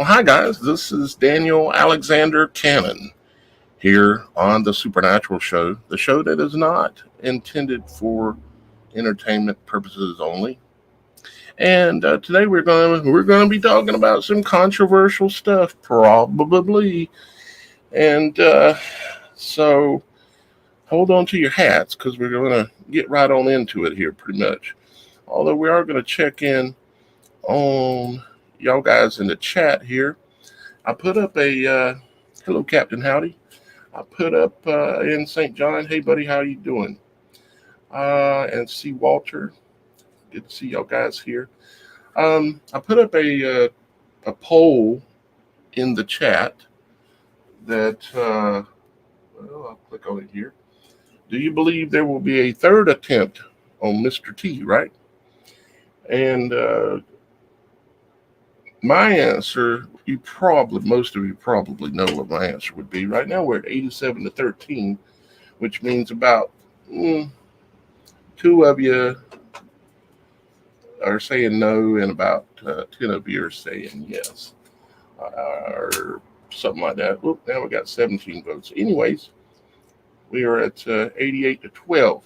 Well, hi guys, this is Daniel Alexander Cannon here on the Supernatural Show, the show that is not intended for entertainment purposes only. And today we're going to be talking about some controversial stuff, probably. And so hold on to your hats because we're going to get right on into it here, pretty much. Although we are going to check in on y'all guys in the chat here. I put up a hello, Captain Howdy. I put up in St. John. Hey, buddy, how you doing? And see Walter. Good to see y'all guys here. I put up a poll in the chat that well, I'll click on it here. Do you believe there will be a third attempt on Mr. T? Right? And my answer, most of you probably know what my answer would be. Right now we're at 87-13, which means about two of you are saying no, and about 10 of you are saying yes, or something like that. Oop, now we got 17 votes. Anyways, we are at 88-12.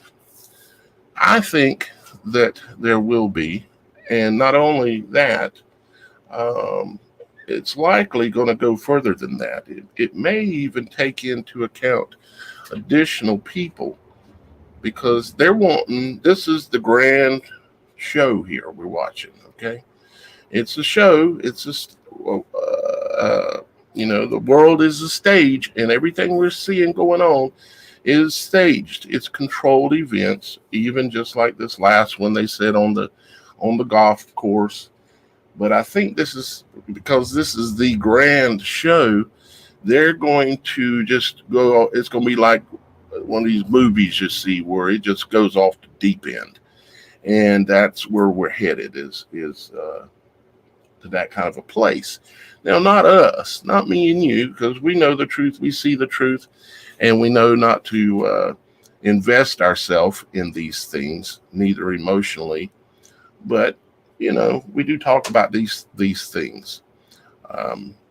I think that there will be, and not only that, it's likely going to go further than that. It may even take into account additional people because they're wanting, this is the grand show here we're watching, okay? It's a show. It's the world is a stage, and everything we're seeing going on is staged. It's controlled events, even just like this last one they said on the golf course. But I think this is because this is the grand show. They're going to just go. It's going to be like one of these movies you see where it just goes off the deep end, and that's where we're headed. Is to that kind of a place. Now, not us, not me and you, because we know the truth. We see the truth, and we know not to invest ourselves in these things, neither emotionally, but we do talk about these things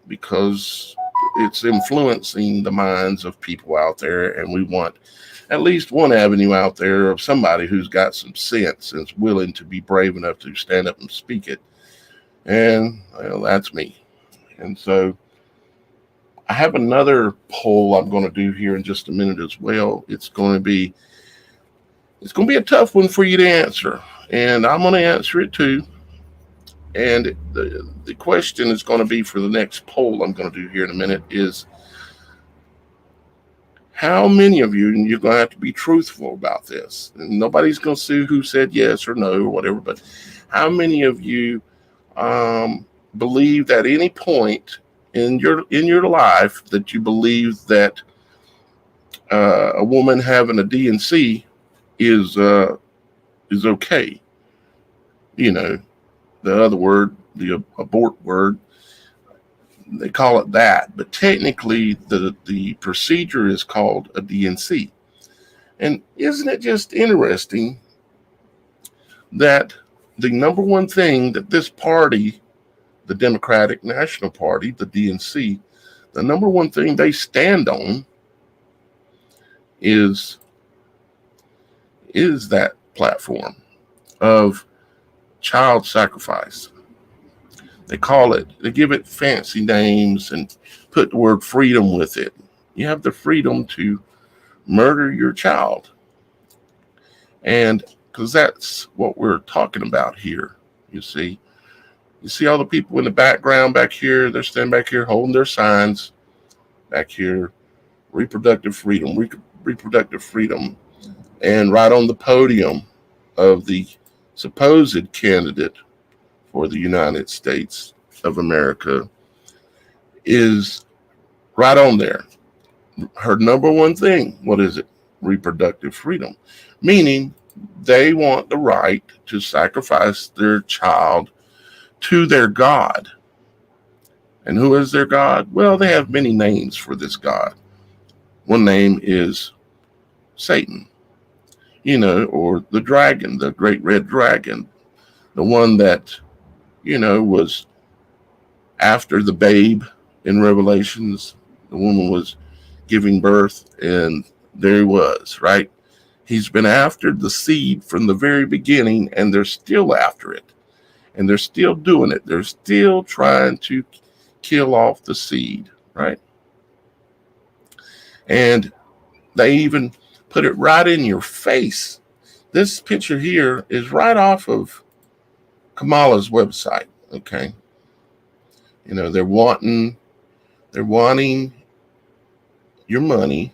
because it's influencing the minds of people out there, and we want at least one avenue out there of somebody who's got some sense and is willing to be brave enough to stand up and speak it. And that's me. And so I have another poll I'm going to do here in just a minute as well. It's going to be a tough one for you to answer, and I'm going to answer it too. And the question is going to be for the next poll I'm going to do here in a minute is how many of you, and you're going to have to be truthful about this, and nobody's going to see who said yes or no or whatever, but how many of you believe at any point in your life that you believe that a woman having a DNC is okay? The other word, the abort word, they call it that, but technically the procedure is called a DNC. And isn't it just interesting that the number one thing that this party, the Democratic National Party, the DNC, the number one thing they stand on is that platform of child sacrifice. They give it fancy names and put the word freedom with it. You have the freedom to murder your child. And because that's what we're talking about here, you see all the people in the background back here, they're standing back here holding their signs back here, reproductive freedom. And right on the podium of the supposed candidate for the United States of America is right on there. Her number one thing, what is it? Reproductive freedom. Meaning they want the right to sacrifice their child to their God. And who is their God? Well, they have many names for this God. One name is Satan, or the dragon, the great red dragon, the one that, was after the babe in Revelations. The woman was giving birth, and there he was, right? He's been after the seed from the very beginning, and they're still after it. And they're still doing it. They're still trying to kill off the seed, right? And they even put it right in your face. This picture here is right off of Kamala's website, okay? You know, they're wanting your money,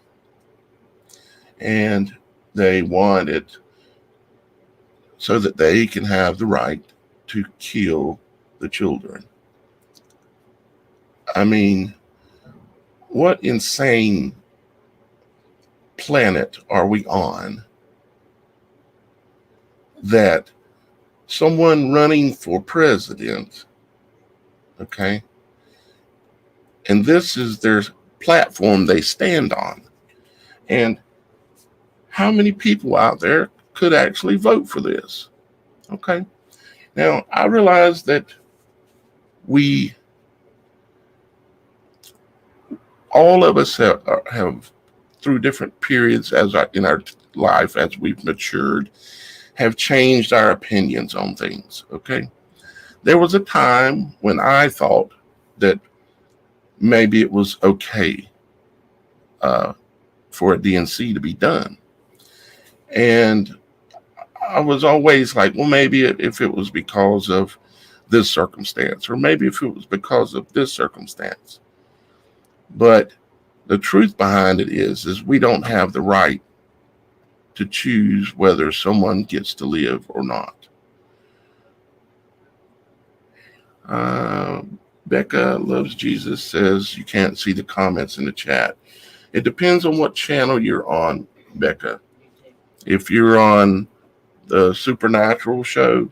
and they want it so that they can have the right to kill the children. I mean, what insane planet are we on that someone running for president, okay, and this is their platform they stand on? And how many people out there could actually vote for this? Okay. Now, I realize that all of us have through different periods in our life, as we've matured, have changed our opinions on things. Okay. There was a time when I thought that maybe it was okay for a DNC to be done. And I was always like, well, maybe if it was because of this circumstance, or maybe if it was because of this circumstance. But the truth behind it is we don't have the right to choose whether someone gets to live or not. Becca Loves Jesus says you can't see the comments in the chat. It depends on what channel you're on, Becca. If you're on the Supernatural.Show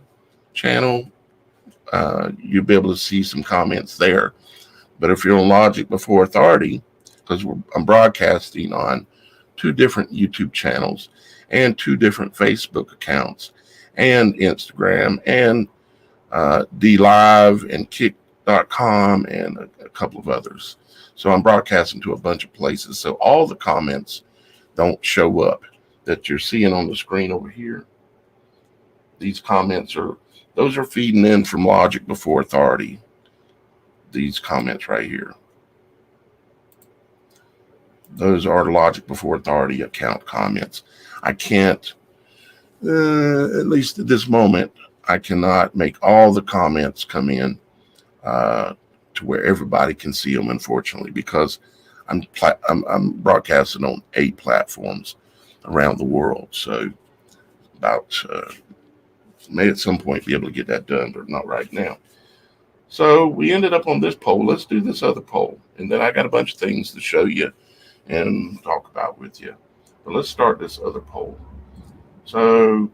channel, you'll be able to see some comments there. But if you're on Logic Before Authority, because I'm broadcasting on 2 different YouTube channels and 2 different Facebook accounts and Instagram and DLive and Kick.com and a couple of others. So I'm broadcasting to a bunch of places. So all the comments don't show up that you're seeing on the screen over here. These comments those are feeding in from Logic Before Authority. These comments right here. Those are Logic Before Authority account comments. I can't, at least at this moment, I cannot make all the comments come in to where everybody can see them, unfortunately, because I'm broadcasting on 8 platforms around the world. So may at some point be able to get that done, but not right now. So we ended up on this poll. Let's do this other poll. And then I got a bunch of things to show you and talk about with you. But let's start this other poll. So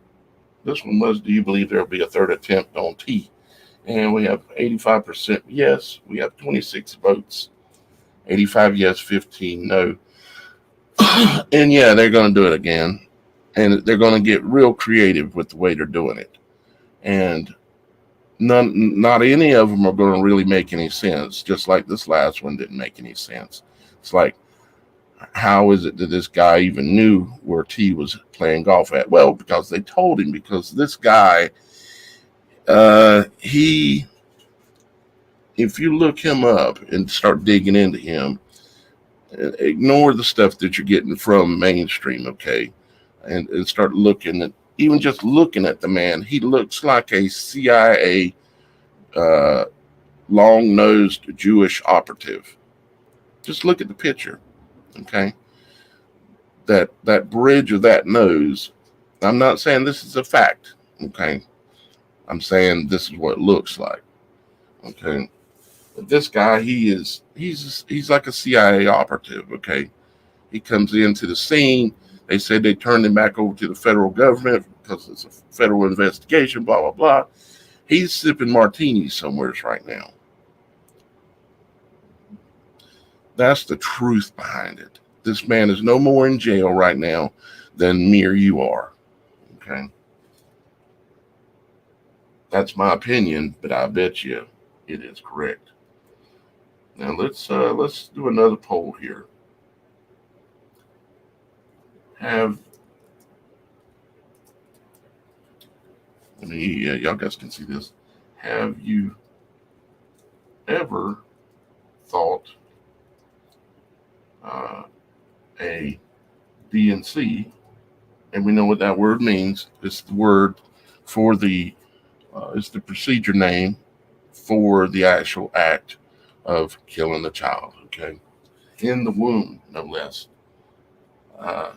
this one was, do you believe there will be a 3rd attempt on T? And we have 85% yes. We have 26 votes. 85 yes, 15 no. And yeah, they're going to do it again. And they're going to get real creative with the way they're doing it. And not any of them are going to really make any sense, just like this last one didn't make any sense. It's like, how is it that this guy even knew where T was playing golf at? Well, because they told him, because this guy, if you look him up and start digging into him, ignore the stuff that you're getting from mainstream, okay? And start looking at, even just looking at the man, he looks like a CIA long-nosed Jewish operative. Just look at the picture, okay? That bridge of that nose, I'm not saying this is a fact, okay? I'm saying this is what it looks like, okay? But this guy, he's like a CIA operative, okay? He comes into the scene. They said they turned him back over to the federal government because it's a federal investigation, blah, blah, blah. He's sipping martinis somewhere right now. That's the truth behind it. This man is no more in jail right now than me or you are. Okay. That's my opinion, but I bet you it is correct. Now let's do another poll here. Have y'all guys can see this. Have you ever thought a DNC, and we know what that word means. It's the word for it's the procedure name for the actual act of killing a child, okay? In the womb, no less. Uh,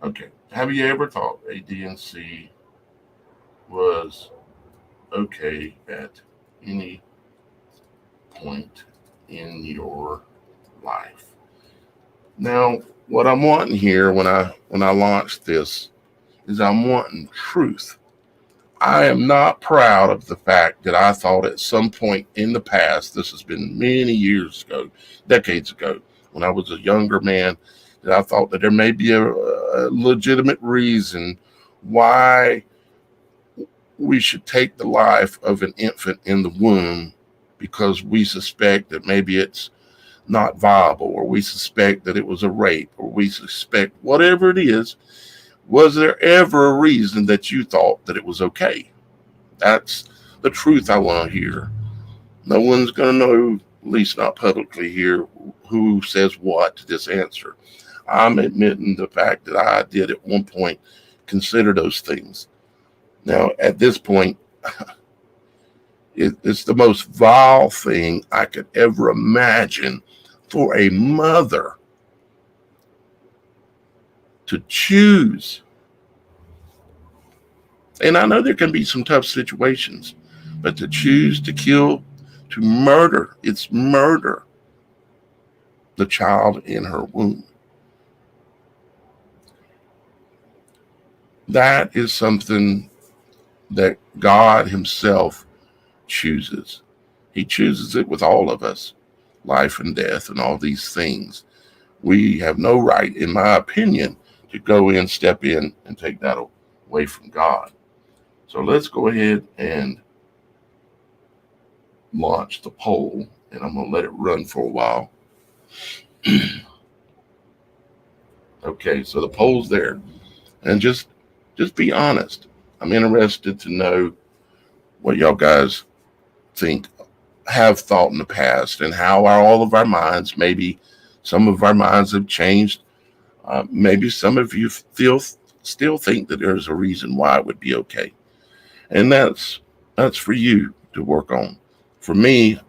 okay. Have you ever thought a DNC was okay at any point in your life? Now, what I'm wanting here when I launch this is I'm wanting truth. I am not proud of the fact that I thought at some point in the past, this has been many years ago, decades ago, when I was a younger man, that I thought that there may be a legitimate reason why we should take the life of an infant in the womb because we suspect that maybe it's not viable, or we suspect that it was a rape, or we suspect whatever it is. Was there ever a reason that you thought that it was okay? That's the truth I want to hear. No one's going to know, at least not publicly here, who says what to this answer. I'm admitting the fact that I did at one point consider those things. Now, at this point, it's the most vile thing I could ever imagine for a mother to choose. And I know there can be some tough situations, but to choose to kill, to murder, it's murder, the child in her womb. That is something that God Himself chooses. He chooses it with all of us, life and death and all these things. We have no right, in my opinion, to go in, step in, and take that away from God. So let's go ahead and launch the poll, and I'm going to let it run for a while. Okay, so the poll's there. And just be honest. I'm interested to know what y'all guys think, have thought in the past, and how are all of our minds, maybe some of our minds have changed. Maybe some of you still think that there's a reason why it would be okay. And that's for you to work on. For me,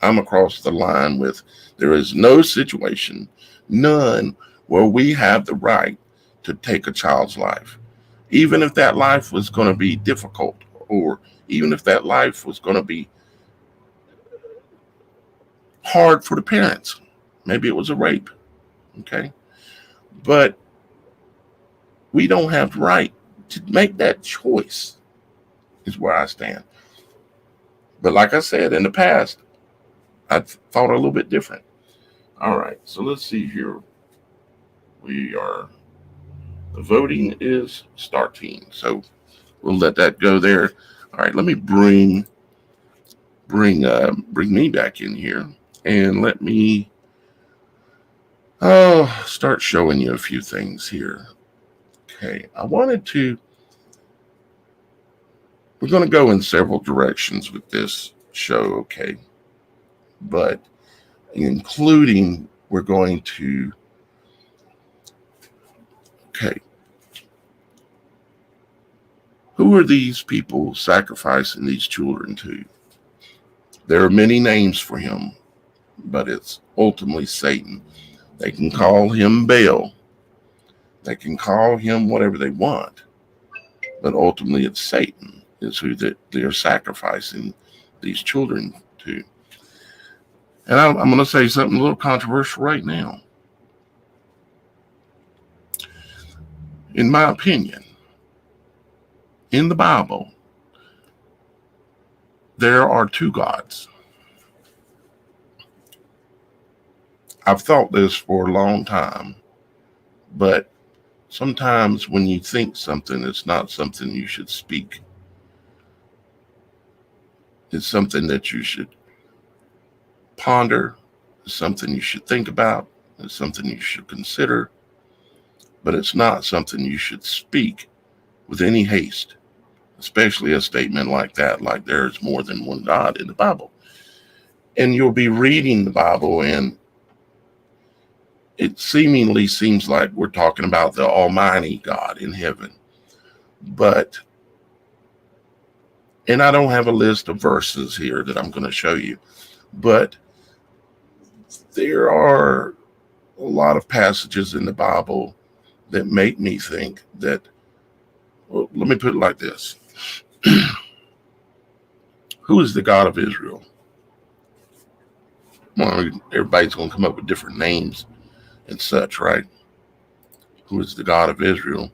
I'm across the line with there is no situation, none, where we have the right to take a child's life. Even if that life was going to be difficult, or even if that life was going to be hard for the parents. Maybe it was a rape. Okay. But we don't have the right to make that choice, is where I stand. But like I said, in the past, I thought a little bit different. All right. So let's see here. The voting is starting. So we'll let that go there. All right. Let me bring me back in here, and let me start showing you a few things here. Okay, we're going to go in several directions with this show, okay? But including, we're going to, okay, who are these people sacrificing these children to? There are many names for him, but it's ultimately Satan. They can call him Baal. They can call him whatever they want, but ultimately it's Satan is who they're sacrificing these children to. And I'm going to say something a little controversial right now. In my opinion, in the Bible, there are two gods. I've thought this for a long time, but sometimes when you think something, it's not something you should speak. It's something that you should ponder. It's something you should think about. It's something you should consider. But it's not something you should speak with any haste, especially a statement like that, like there's more than one God in the Bible. And you'll be reading the Bible, and it seemingly seems like we're talking about the Almighty God in heaven. But, and I don't have a list of verses here that I'm going to show you, but there are a lot of passages in the Bible that make me think that, well, let me put it like this. Who is the God of Israel? Well, everybody's going to come up with different names and such, right? Who is the God of Israel?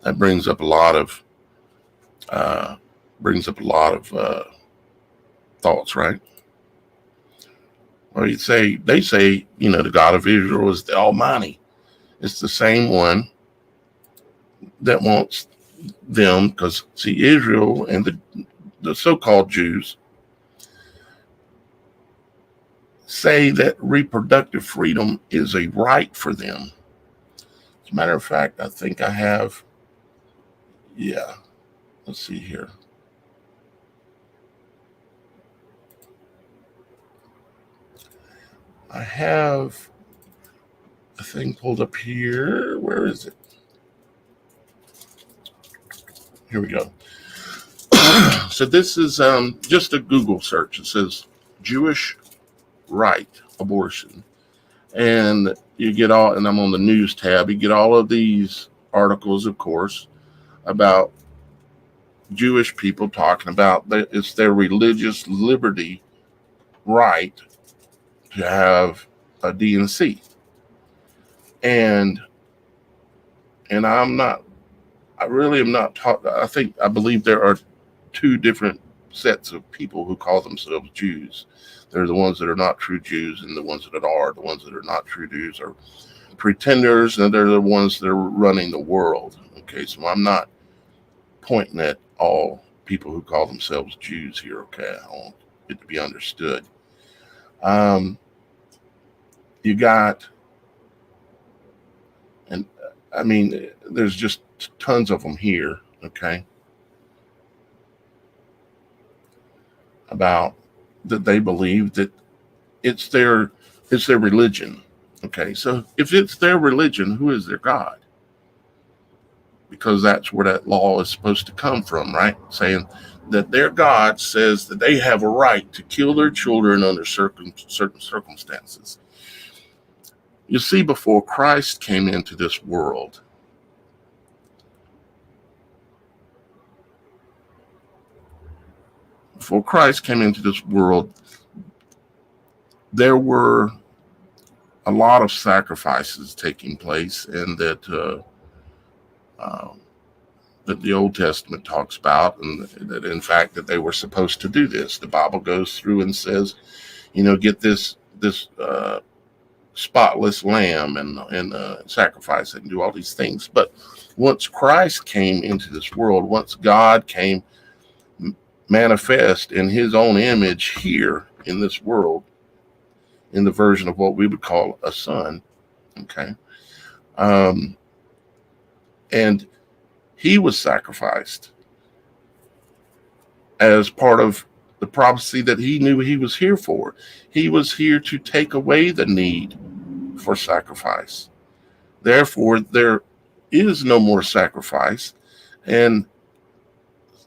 That brings up a lot of thoughts, right? Well, they say, the God of Israel is the Almighty. It's the same one that wants them, because see, Israel and the so-called Jews say that reproductive freedom is a right for them. As a matter of fact, I think I have, let's see here. I have a thing pulled up here. Where is it? Here we go. So this is just a Google search. It says Jewish right abortion. And you get all, and I'm on the news tab, you get all of these articles, of course, about Jewish people talking about that it's their religious liberty right to have a DNC. And I really am not taught. I believe there are two different sets of people who call themselves Jews. They're the ones that are not true Jews, and the ones that are. The ones that are not true Jews are pretenders, and they're the ones that are running the world. Okay, so I'm not pointing at all people who call themselves Jews here. Okay, I want it to be understood. You got, and I mean, there's just tons of them here. Okay, about that they believe that it's their religion. Okay, so if it's their religion, who is their God? Because that's where that law is supposed to come from, right? Saying that their God says that they have a right to kill their children under certain circumstances. You see, before Christ came into this world, there were a lot of sacrifices taking place, and that the Old Testament talks about, and that in fact that they were supposed to do this. The Bible goes through and says, get this spotless lamb and sacrifice it and do all these things. But once Christ came into this world, once God came manifest in his own image here in this world, in the version of what we would call a son, okay, and he was sacrificed as part of the prophecy that he knew he was here for. He was here to take away the need for sacrifice. Therefore, there is no more sacrifice, and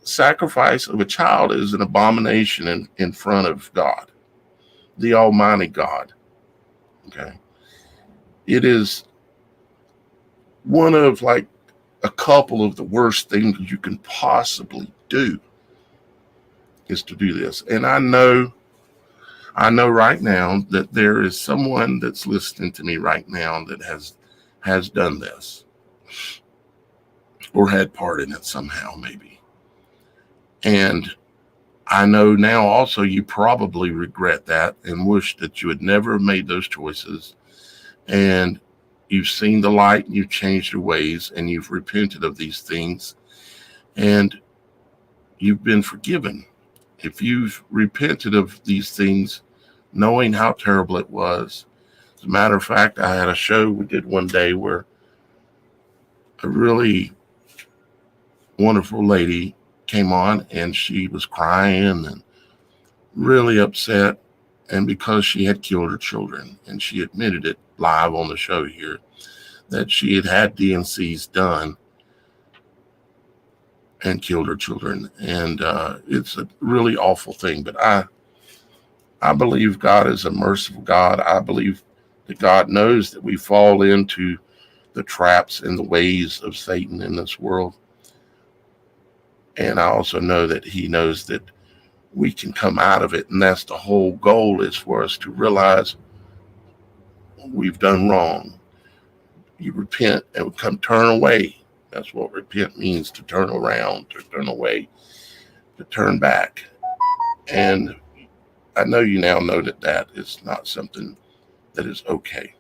sacrifice of a child is an abomination in front of God, the Almighty God. Okay, it is one of like a couple of the worst things you can possibly do is to do this. And I know right now that there is someone that's listening to me right now that has done this or had part in it somehow, maybe. And I know now also you probably regret that and wish that you had never made those choices. And you've seen the light, and you've changed your ways, and you've repented of these things, and you've been forgiven. if you've repented of these things, knowing how terrible it was. As a matter of fact, I had a show we did one day where a really wonderful lady came on and she was crying and really upset, and because she had killed her children, and she admitted it live on the show here, that she had DNCs done and killed her children. And it's a really awful thing. But I believe God is a merciful God. I believe that God knows that we fall into the traps and the ways of Satan in this world. And I also know that he knows that we can come out of it. And that's the whole goal, is for us to realize we've done wrong. You repent and turn away. That's what repent means, to turn around, to turn away, to turn back. And I know you now know that that is not something that is okay.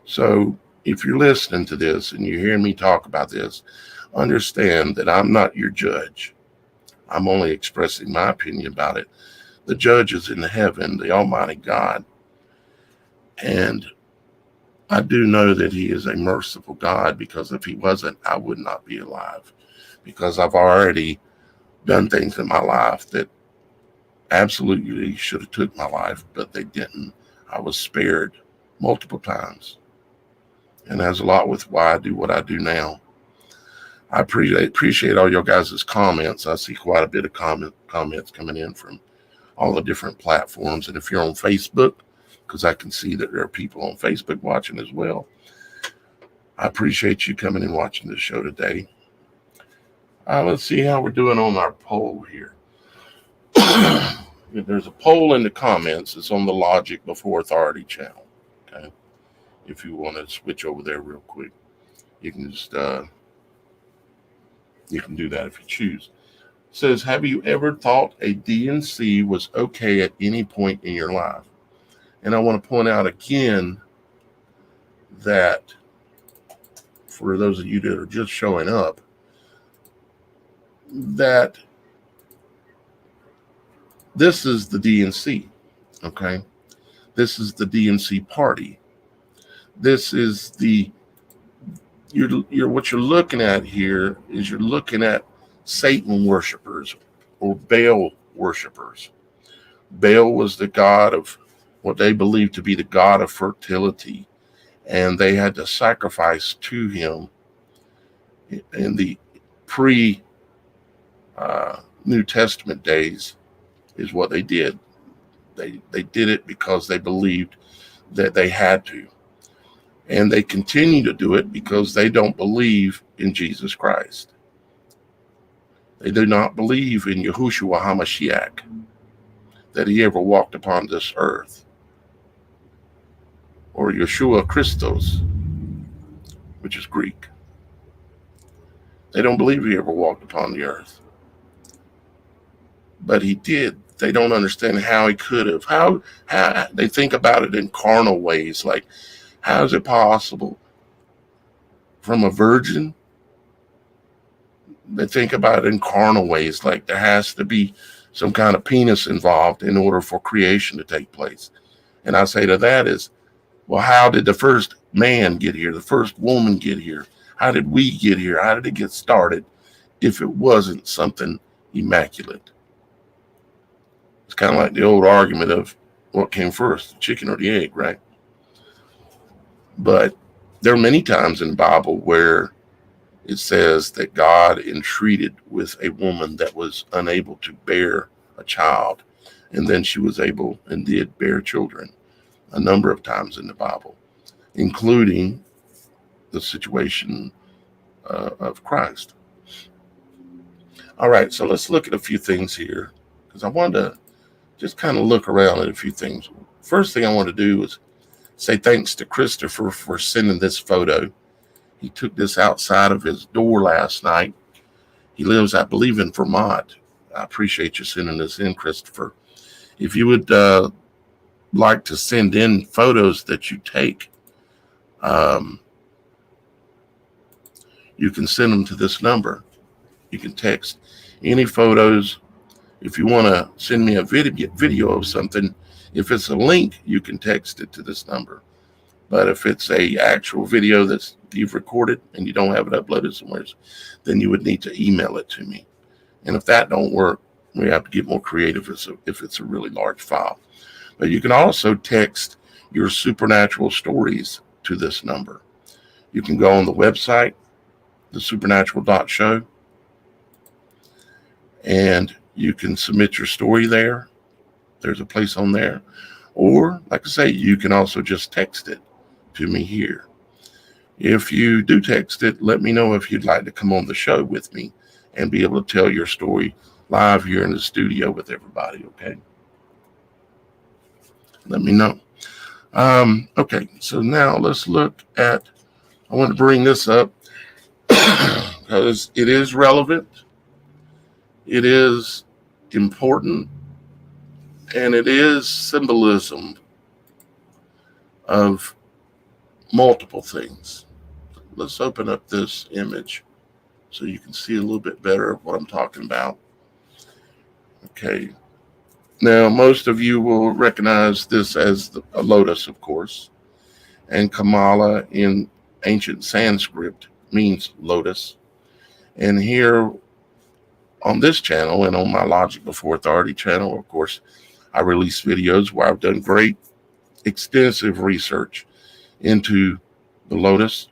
So if you're listening to this and you hear me talk about this, understand that I'm not your judge. I'm only expressing my opinion about it. The judge is in heaven, the Almighty God. And I do know that he is a merciful God, because if he wasn't, I would not be alive. Because I've already done things in my life that absolutely should have took my life, but they didn't. I was spared multiple times. And that's a lot with why I do what I do now. I appreciate all your guys' comments. I see quite a bit of comments coming in from all the different platforms. And if you're on Facebook, because I can see that there are people on Facebook watching as well, I appreciate you coming and watching the show today. Let's see how we're doing on our poll here. There's a poll in the comments. It's on the Logic Before Authority channel. Okay, if you want to switch over there real quick, you can just you can do that if you choose. It says, have you ever thought a DNC was okay at any point in your life? And I want to point out again that for those of you that are just showing up, that this is the DNC, okay? This is the DNC party. This is what you're looking at here is you're looking at Satan worshipers or Baal worshipers. Baal was the god of what they believed to be the god of fertility, and they had to sacrifice to him in the pre New Testament days is what they did. They did it because they believed that they had to. And they continue to do it because they don't believe in Jesus Christ. They do not believe in Yahushua HaMashiach, that he ever walked upon this earth, or Yeshua Christos, which is Greek. They don't believe he ever walked upon the earth. But he did. They don't understand how he could have. How they think about it in carnal ways, like, how is it possible from a virgin? They think about it in carnal ways, like there has to be some kind of penis involved in order for creation to take place. And I say to that is, well, how did the first man get here? The first woman get here? How did we get here? How did it get started if it wasn't something immaculate? It's kind of like the old argument of what came first, the chicken or the egg, right? But there are many times in the Bible where it says that God entreated with a woman that was unable to bear a child, and then she was able and did bear children a number of times in the Bible, including the situation of Christ. All right, so let's look at a few things here, because I wanted to just kind of look around at a few things. First thing I want to do is say thanks to Christopher for sending this photo. He took this outside of his door last night. He lives, I believe, in Vermont. I appreciate you sending this in, Christopher. If you would like to send in photos that you take, you can send them to this number. You can text any photos If you want to send me a video of something, if it's a link, you can text it to this number. But if it's a actual video that you've recorded and you don't have it uploaded somewhere, then you would need to email it to me. And if that don't work, we have to get more creative if it's a really large file. But you can also text your supernatural stories to this number. You can go on the website, TheSupernatural.Show, and you can submit your story there. There's a place on there. Or, like I say, you can also just text it to me here. If you do text it, let me know if you'd like to come on the show with me and be able to tell your story live here in the studio with everybody, okay? Let me know. Okay, so now let's look at, I want to bring this up because it is relevant, it is important, and it is symbolism of multiple things. Let's open up this image so you can see a little bit better of what I'm talking about. Okay. Now, most of you will recognize this as a lotus, of course, and Kamala in ancient Sanskrit means lotus. And here on this channel and on my Logic Before Authority channel, of course, I release videos where I've done great, extensive research into the lotus,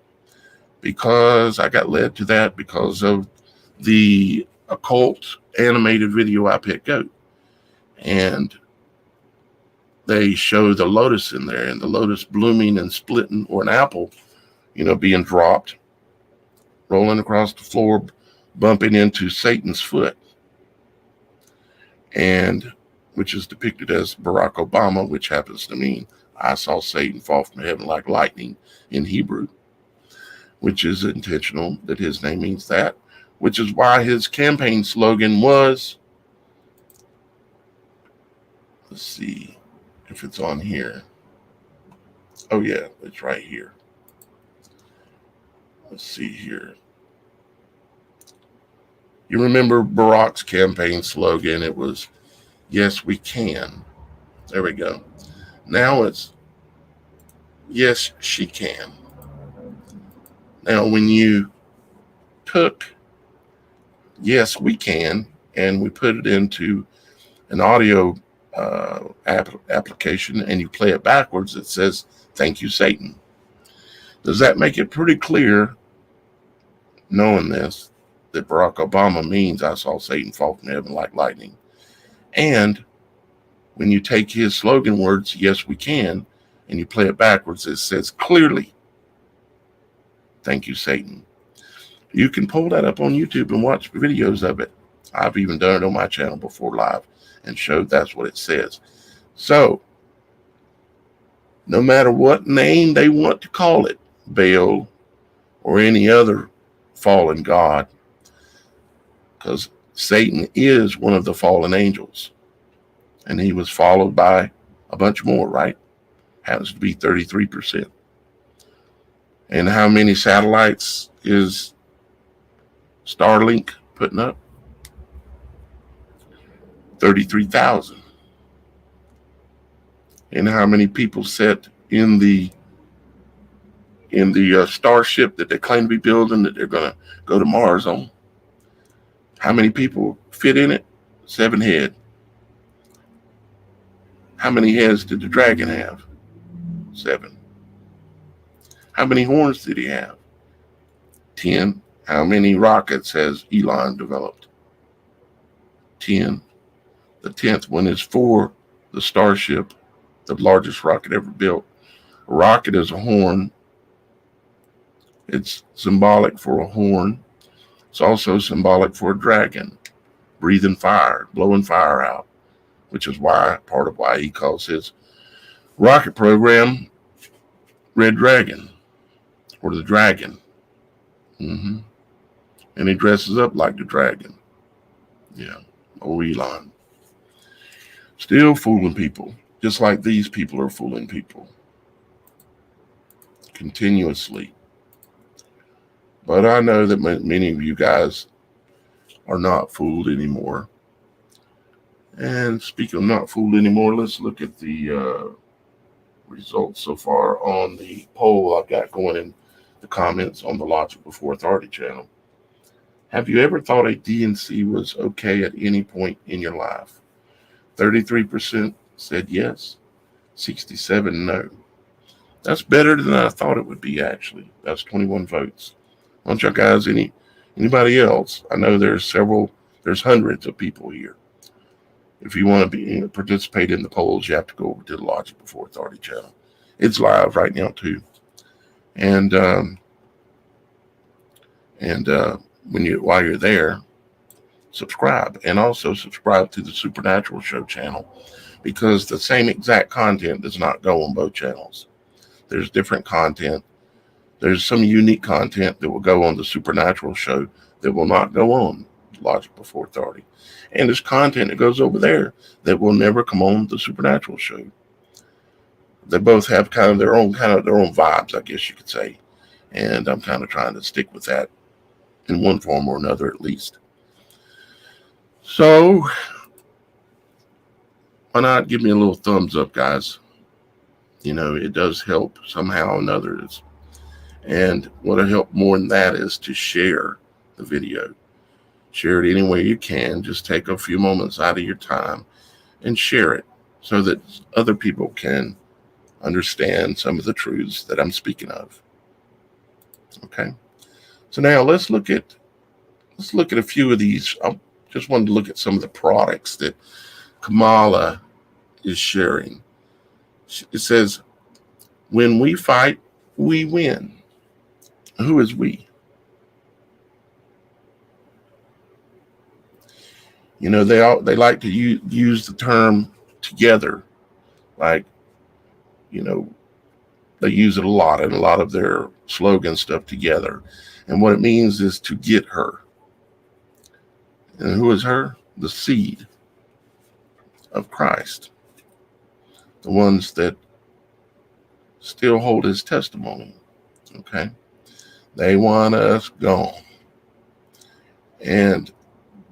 because I got led to that because of the occult animated video I picked out. And they show the lotus in there, and the lotus blooming and splitting, or an apple, being dropped, rolling across the floor, bumping into Satan's foot, and which is depicted as Barack Obama, which happens to mean I saw Satan fall from heaven like lightning in Hebrew, which is intentional that his name means that, which is why his campaign slogan was, let's see if it's on here. Oh yeah, it's right here. Let's see here. You remember Barack's campaign slogan? It was, "Yes, we can." There we go. Now it's, "Yes, she can." Now, when you took "Yes, we can" and we put it into an audio application and you play it backwards, it says, "Thank you, Satan." Does that make it pretty clear, knowing this, that Barack Obama means I saw Satan fall from heaven like lightning? And when you take his slogan words, "Yes, we can," and you play it backwards, it says clearly, "Thank you, Satan." You can pull that up on YouTube and watch videos of it. I've even done it on my channel before live and showed that's what it says. So, no matter what name they want to call it, Baal or any other fallen god, because Satan is one of the fallen angels, and he was followed by a bunch more, right? Happens to be 33%. And how many satellites is Starlink putting up? 33,000. And how many people sit in the starship that they claim to be building, that they're going to go to Mars on? How many people fit in it? 7 head. How many heads did the dragon have? 7. How many horns did he have? 10. How many rockets has Elon developed? 10. The 10th one is for the Starship, the largest rocket ever built. A rocket is a horn. It's symbolic for a horn. It's also symbolic for a dragon, breathing fire, blowing fire out, which is part of why he calls his rocket program Red Dragon, or the Dragon. And he dresses up like the dragon. Yeah, old Elon. Still fooling people, just like these people are fooling people continuously. But I know that many of you guys are not fooled anymore. And speaking of not fooled anymore, let's look at the results so far on the poll I've got going in the comments on the Logic Before Authority channel. Have you ever thought a DNC was okay at any point in your life? 33% said yes, 67% no. That's better than I thought it would be, actually. That's 21 votes. Why don't y'all guys, anybody else? I know there's hundreds of people here. If you want to participate in the polls, you have to go over to the Logic Before Authority channel. It's live right now too. And while you're there, subscribe, and also subscribe to the Supernatural.Show channel, because the same exact content does not go on both channels. There's different content. There's some unique content that will go on the Supernatural.Show that will not go on Logic Before Authority. And there's content that goes over there that will never come on the Supernatural.Show. They both have kind of their own vibes, I guess you could say. And I'm kind of trying to stick with that in one form or another, at least. So why not give me a little thumbs up, guys? It does help somehow or another. And what'll help more than that is to share the video. Share it any way you can. Just take a few moments out of your time and share it so that other people can understand some of the truths that I'm speaking of. Okay. So now let's look at a few of these. I just wanted to look at some of the products that Kamala is sharing. It says, when we fight, we win. Who is we? They like to use the term together. Like, they use it a lot in a lot of their slogan stuff, together. And what it means is to get her. And who is her? The seed of Christ. The ones that still hold his testimony. Okay? They want us gone. And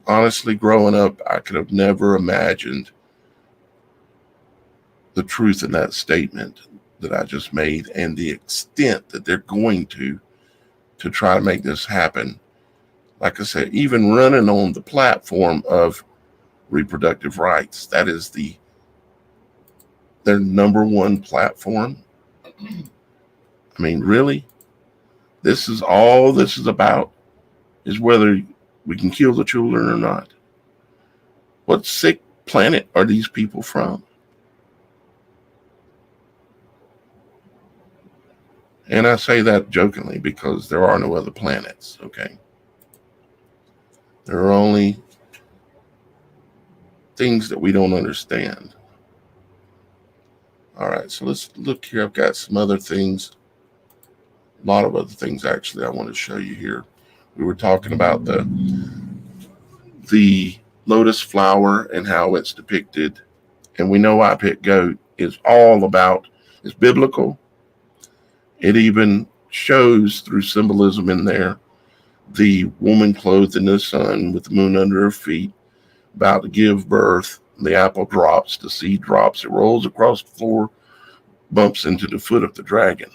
honestly, growing up, I could have never imagined the truth in that statement that I just made, and the extent that they're going to try to make this happen. Like I said, even running on the platform of reproductive rights. That is their number one platform. I mean, really? This is all this is about, is whether we can kill the children or not. What sick planet are these people from? And I say that jokingly because there are no other planets, okay? There are only things that we don't understand. All right, so let's look here. I've got some other things, a lot of other things actually I want to show you here. We were talking about the lotus flower and how it's depicted. And we know I Pick Goat is all about, it's biblical. It even shows through symbolism in there the woman clothed in the sun with the moon under her feet, about to give birth. The apple drops, the seed drops, it rolls across the floor, bumps into the foot of the dragon.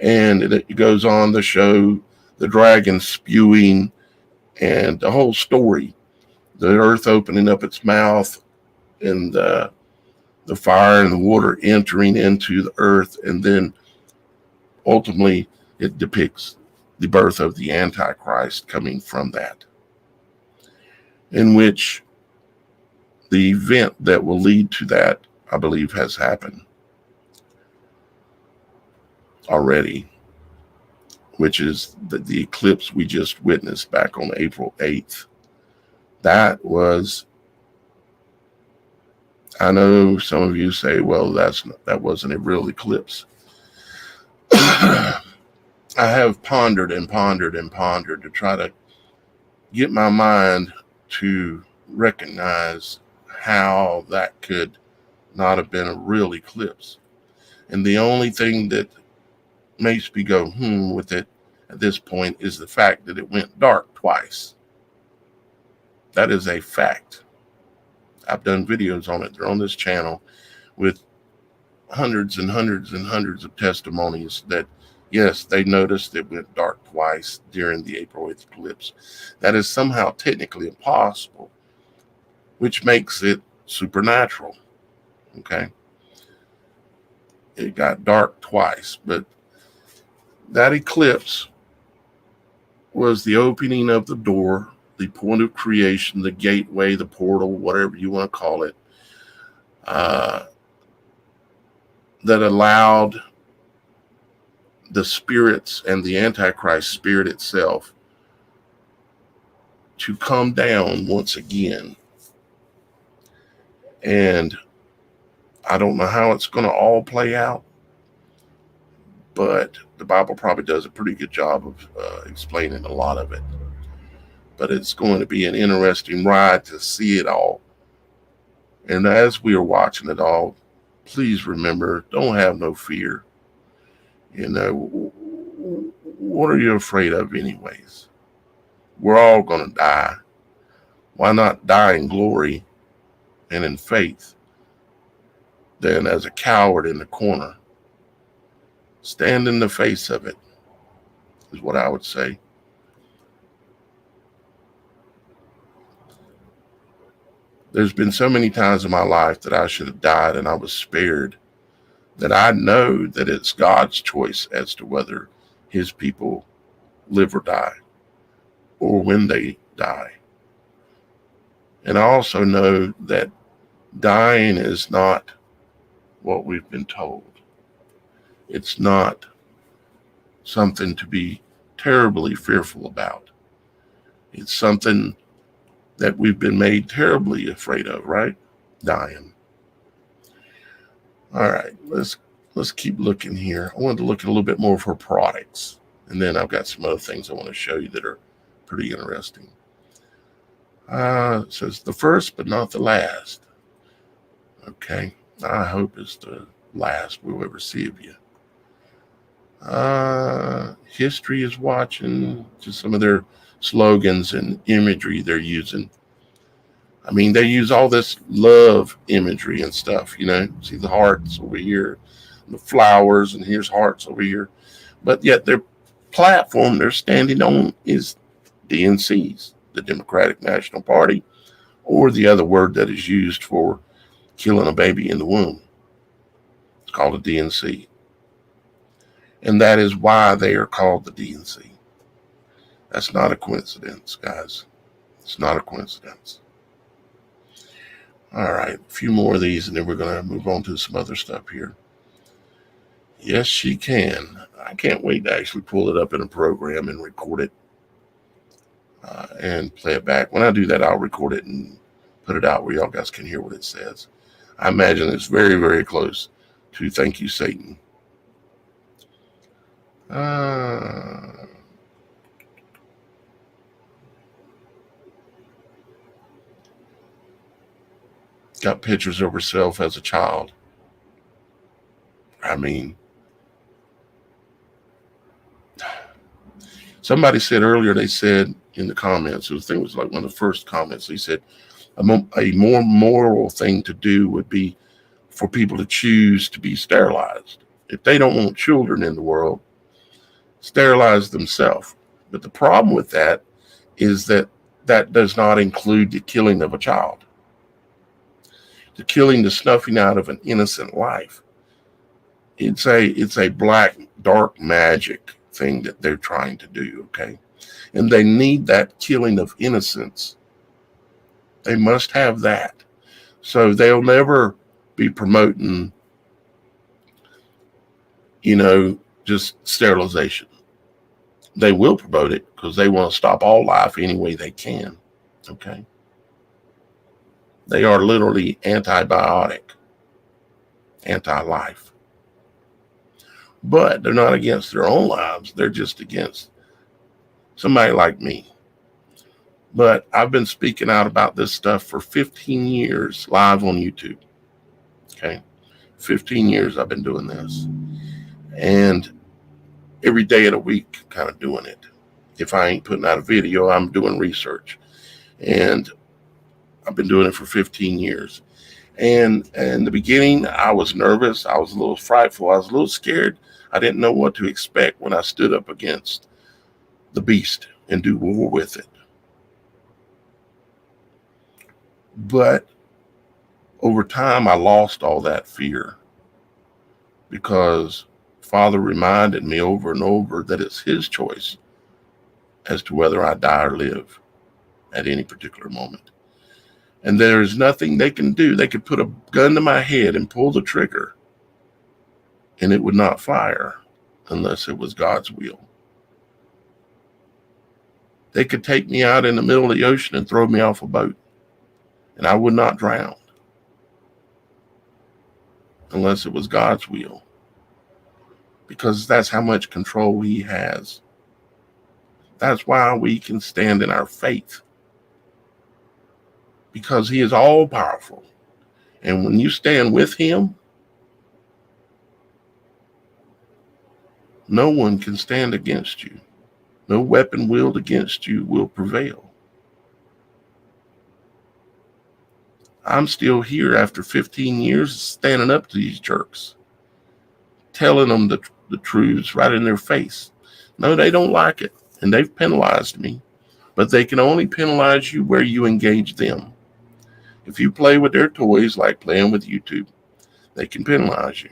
And it goes on to show the dragon spewing and the whole story, the earth opening up its mouth and the fire and the water entering into the earth. And then ultimately it depicts the birth of the Antichrist coming from that, in which the event that will lead to that, I believe, has happened already, which is the eclipse we just witnessed back on April 8th. That was, I know some of you say, well, that wasn't a real eclipse. I have pondered and pondered and pondered to try to get my mind to recognize how that could not have been a real eclipse. And the only thing that makes me go, with it at this point is the fact that it went dark twice. That is a fact. I've done videos on it. They're on this channel with hundreds and hundreds and hundreds of testimonies that, yes, they noticed it went dark twice during the April 8th eclipse. That is somehow technically impossible, which makes it supernatural. Okay. It got dark twice, but that eclipse was the opening of the door, the point of creation, the gateway, the portal, whatever you want to call it, that allowed the spirits and the Antichrist spirit itself to come down once again. And I don't know how it's going to all play out, but the Bible probably does a pretty good job of explaining a lot of it. But it's going to be an interesting ride to see it all. And as we are watching it all, please remember, don't have no fear. You know, what are you afraid of anyways? We're all going to die. Why not die in glory and in faith than as a coward in the corner? Stand in the face of it, is what I would say. There's been so many times in my life that I should have died and I was spared, that I know that it's God's choice as to whether his people live or die, or when they die. And I also know that dying is not what we've been told. It's not something to be terribly fearful about. It's something that we've been made terribly afraid of, right? Dying. All right, let's keep looking here. I wanted to look at a little bit more of her products, and then I've got some other things I want to show you that are pretty interesting. It says the first but not the last. Okay, I hope it's the last we'll ever see of you. History is watching, just some of their slogans and imagery they're using. I mean, they use all this love imagery and stuff, you know. See the hearts over here, the flowers, and here's hearts over here. But yet their platform they're standing on is DNC's, the Democratic National Party, or the other word that is used for killing a baby in the womb. It's called a DNC. And that is why they are called the DNC. That's not a coincidence, guys. It's not a coincidence. All right, a few more of these, and then we're going to move on to some other stuff here. Yes, she can. I can't wait to actually pull it up in a program and record it and play it back. When I do that, I'll record it and put it out where y'all guys can hear what it says. I imagine it's very, very close to Thank You, Satan. Got pictures of herself as a child. I mean, somebody said earlier, they said in the comments, I think it was like one of the first comments, they said a more moral thing to do would be for people to choose to be sterilized. If they don't want children in the world, sterilize themselves. But the problem with that is that that does not include the killing of a child, the killing, the snuffing out of an innocent life. It's a black, dark magic thing that they're trying to do, okay? And they need that killing of innocence. They must have that. So they'll never be promoting, just sterilization. They will promote it because they want to stop all life any way they can, okay? They are literally antibiotic, anti-life. But they're not against their own lives. They're just against somebody like me. But I've been speaking out about this stuff for 15 years live on YouTube. Okay. 15 years I've been doing this. And every day of the week kind of doing it. If I ain't putting out a video, I'm doing research. And I've been doing it for 15 years. And in the beginning, I was nervous. I was a little frightful. I was a little scared. I didn't know what to expect when I stood up against the beast and do war with it. But over time, I lost all that fear because Father reminded me over and over that it's his choice as to whether I die or live at any particular moment. And there is nothing they can do. They could put a gun to my head and pull the trigger, and it would not fire unless it was God's will. They could take me out in the middle of the ocean and throw me off a boat, and I would not drown unless it was God's will, because that's how much control he has. That's why we can stand in our faith, because he is all powerful. And when you stand with him, no one can stand against you. No weapon wielded against you will prevail. I'm still here after 15 years standing up to these jerks, telling them the truths right in their face. No, they don't like it, and they've penalized me, but they can only penalize you where you engage them. If you play with their toys, like playing with YouTube, they can penalize you.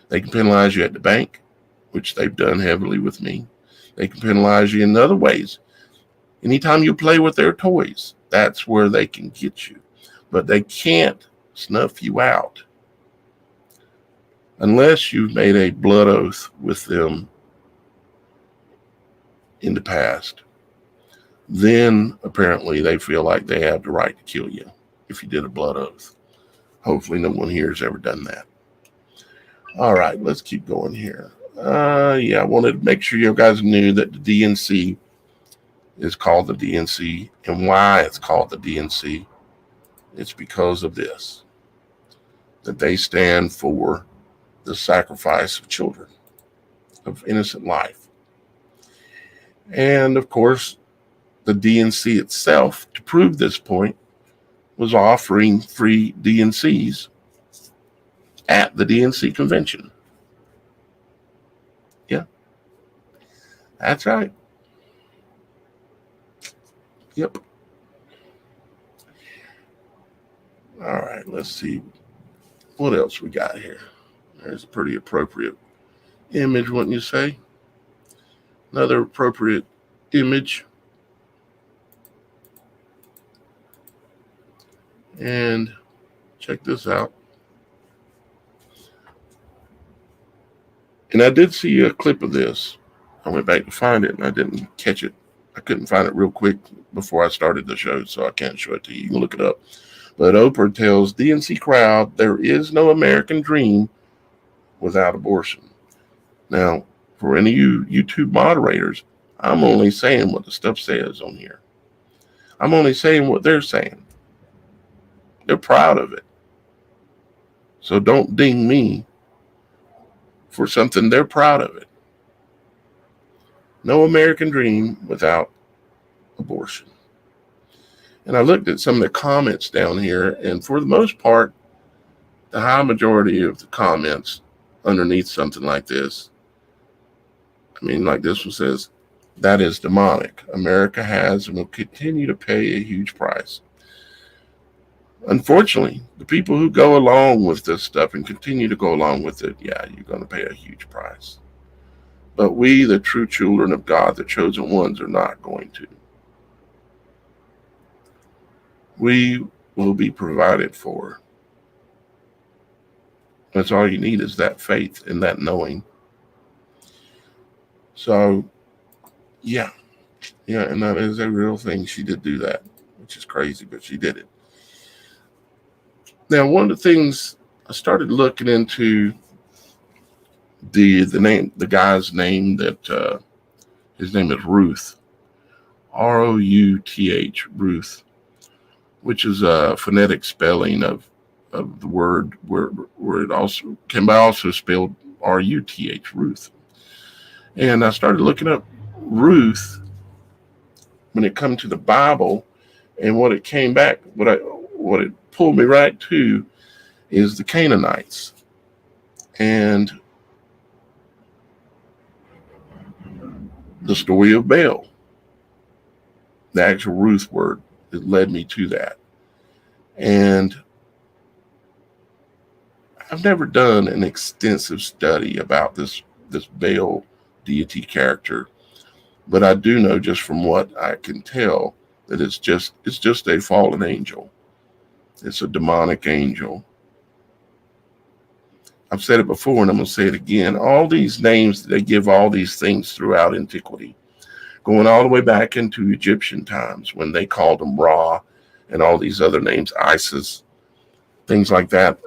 They can penalize you at the bank, which they've done heavily with me. They can penalize you in other ways. Anytime you play with their toys, that's where they can get you. But they can't snuff you out unless you've made a blood oath with them in the past. Then apparently they feel like they have the right to kill you if you did a blood oath. Hopefully no one here has ever done that. All right, let's keep going here. I wanted to make sure you guys knew that the DNC is called the DNC, and why it's called the DNC. It's because of this, that they stand for the sacrifice of children, of innocent life. And of course, the DNC itself, to prove this point, was offering free DNCs at the DNC convention. Yeah, that's right. Yep. All right, let's see what else we got here. There's a pretty appropriate image, wouldn't you say? Another appropriate image. And check this out. And I did see a clip of this. I went back to find it and I didn't catch it. I couldn't find it real quick before I started the show, so I can't show it to you. You can look it up. But Oprah tells DNC crowd there is no American dream without abortion. Now, for any of you YouTube moderators, I'm only saying what the stuff says on here. I'm only saying what they're saying. They're proud of it. So don't ding me for something they're proud of it. No American dream without abortion. And I looked at some of the comments down here, and for the most part, the high majority of the comments underneath something like this, like this one says, that is demonic. America has and will continue to pay a huge price. Unfortunately, the people who go along with this stuff and continue to go along with it, yeah, you're going to pay a huge price. But we, the true children of God, the chosen ones, are not going to. We will be provided for. That's all you need, is that faith and that knowing. So, yeah, and that is a real thing. She did do that, which is crazy, but she did it. Now, one of the things I started looking into the guy's name, that his name is Ruth, Routh, Ruth, which is a phonetic spelling of the word where it also can be also spelled Ruth, Ruth. And I started looking up Ruth when it comes to the Bible, and what it came back, what it pulled me right to is the Canaanites. And the story of Baal. The actual Ruth word that led me to that. And I've never done an extensive study about this Baal deity character, but I do know just from what I can tell that it's just a fallen angel. It's a demonic angel. I've said it before and I'm going to say it again. All these names, they give all these things throughout antiquity, going all the way back into Egyptian times when they called them Ra and all these other names, Isis, things like that.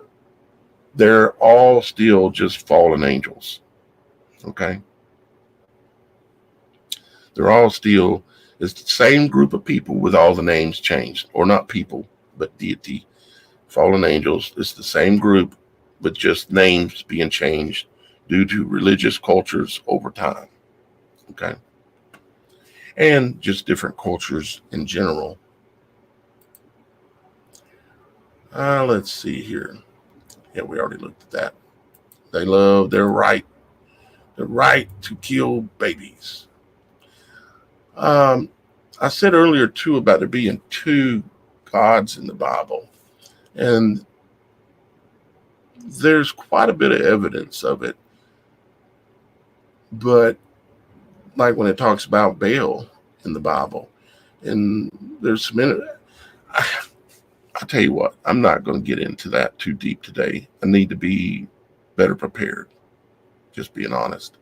They're all still just fallen angels. Okay? They're all still, it's the same group of people with all the names changed, or not people, but deity, fallen angels. It's the same group, but just names being changed due to religious cultures over time. Okay? And just different cultures in general. Let's see here. Yeah, we already looked at that. They love their right to kill babies. I said earlier too about there being two gods in the Bible, and there's quite a bit of evidence of it. But like when it talks about Baal in the Bible, and there's some I'll tell you what, I'm not going to get into that too deep today. I need to be better prepared, just being honest.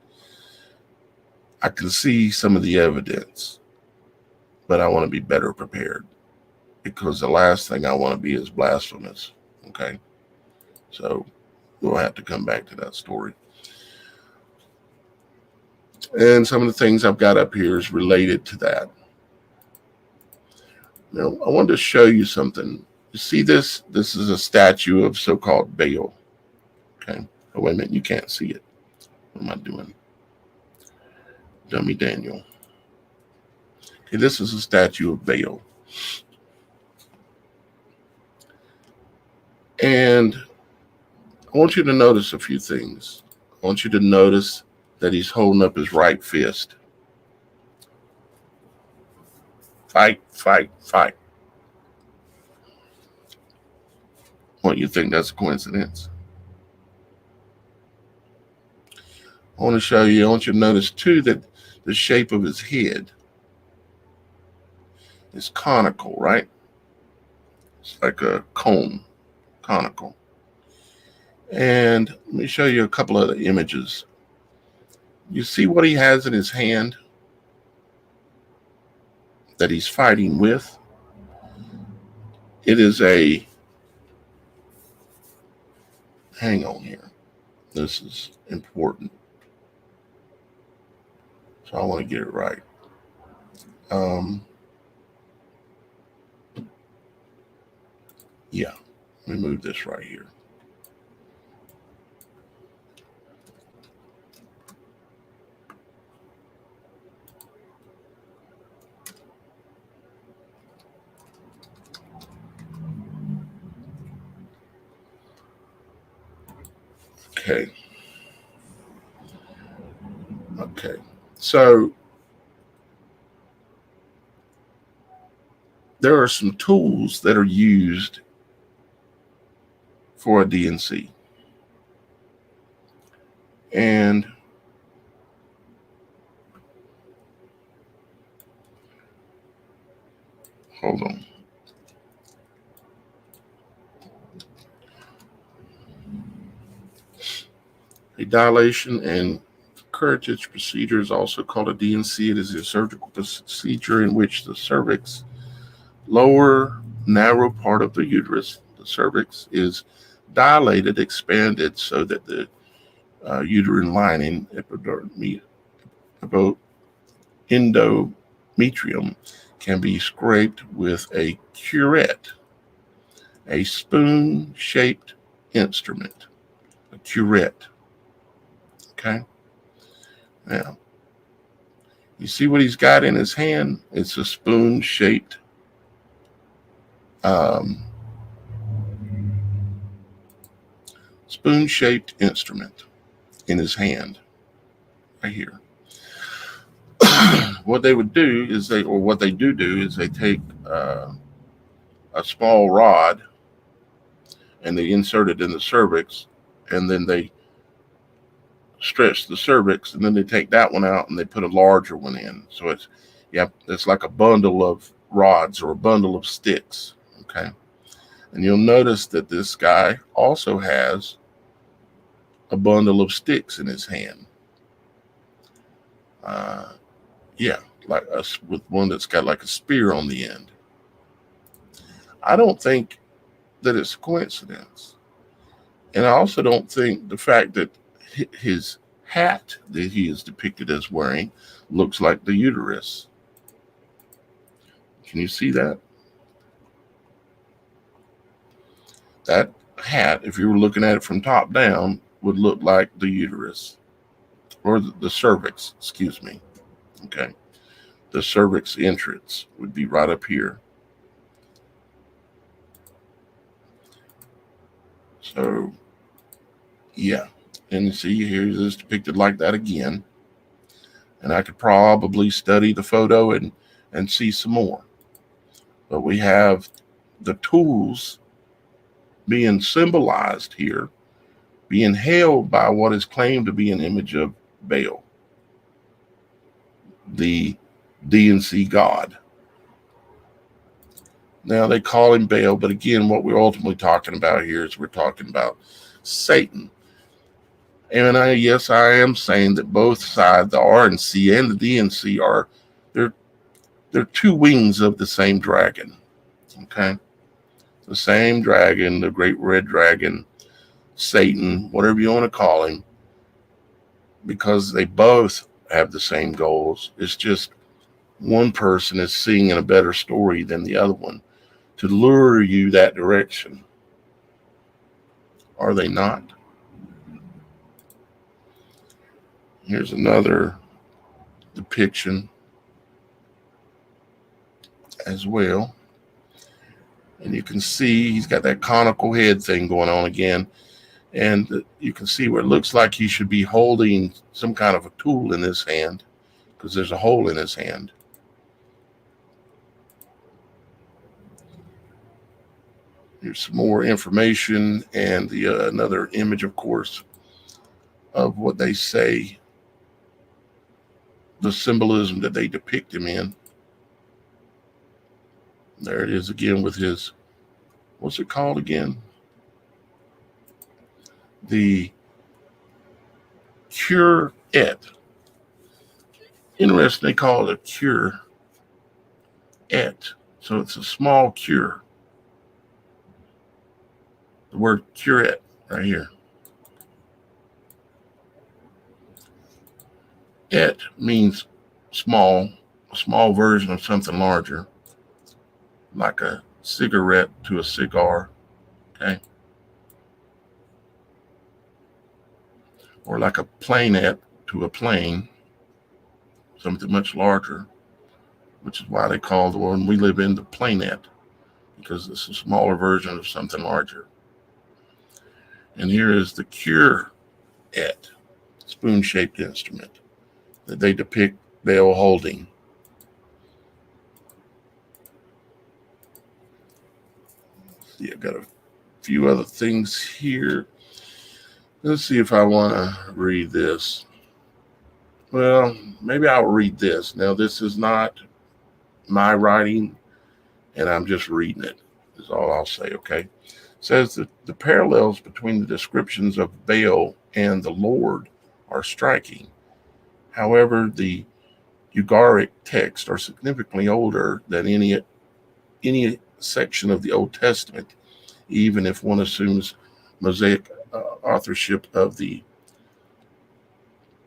I can see some of the evidence, but I want to be better prepared because the last thing I want to be is blasphemous. Okay? So we'll have to come back to that story. And some of the things I've got up here is related to that. Now, I wanted to show you something. You see this? This is a statue of so-called Baal. Okay. Oh, wait a minute. You can't see it. What am I doing? Dummy Daniel. Okay, this is a statue of Baal. And I want you to notice a few things. I want you to notice that he's holding up his right fist. Fight, fight, fight. What, you think that's a coincidence? I want you to notice too that the shape of his head is conical, right? It's like a cone, conical. And let me show you a couple other images. You see what he has in his hand that he's fighting with? It is a, hang on here. This is important. So I want to get it right. Yeah, let me move this right here. Okay. So there are some tools that are used for a DNC. And hold on. A dilation and curettage procedure is also called a DNC. It is a surgical procedure in which the cervix, lower narrow part of the uterus, the cervix, is dilated, expanded so that the uterine lining, endometrium, can be scraped with a curette, a spoon-shaped instrument, a curette. Okay? Now, you see what he's got in his hand? It's a spoon-shaped spoon-shaped instrument in his hand, right here. What they would do is what they do is they take a small rod and they insert it in the cervix, and then they stretch the cervix, and then they take that one out and they put a larger one in. So it's like a bundle of rods or a bundle of sticks. Okay. And you'll notice that this guy also has a bundle of sticks in his hand. Like us, with one that's got like a spear on the end. I don't think that it's a coincidence. And I also don't think the fact that his hat that he is depicted as wearing looks like the uterus. Can you see that? That hat, if you were looking at it from top down, would look like the uterus, or the cervix, excuse me. Okay. The cervix entrance would be right up here. So, yeah. And you see, here's this depicted like that again. And I could probably study the photo and see some more. But we have the tools being symbolized here, being held by what is claimed to be an image of Baal, the DNC god. Now they call him Baal, but again, what we're ultimately talking about here is we're talking about Satan. And I am saying that both sides, the RNC and the DNC, they're two wings of the same dragon. Okay, the same dragon, the great red dragon, Satan, whatever you want to call him, because they both have the same goals. It's just one person is seeing a better story than the other one to lure you that direction. Are they not? Here's another depiction as well. And you can see he's got that conical head thing going on again. And you can see where it looks like he should be holding some kind of a tool in his hand, because there's a hole in his hand. Here's some more information and another image, of course, of what they say, the symbolism that they depict him in. There it is again with his, what's it called again? The curette. Interesting, they call it a curette. So it's a small cure. The word curette right here. Et means small, a small version of something larger, like a cigarette to a cigar, okay? Or like a planette to a plane, something much larger, which is why they call the one we live in the planette, because it's a smaller version of something larger. And here is the curette, spoon-shaped instrument that they depict Baal holding. See, I've got a few other things here. Let's see if I want to read this. Well, maybe I'll read this. Now, this is not my writing, and I'm just reading it, is all I'll say, okay? It says that the parallels between the descriptions of Baal and the Lord are striking. However, the Ugaritic texts are significantly older than any section of the Old Testament, even if one assumes Mosaic authorship of the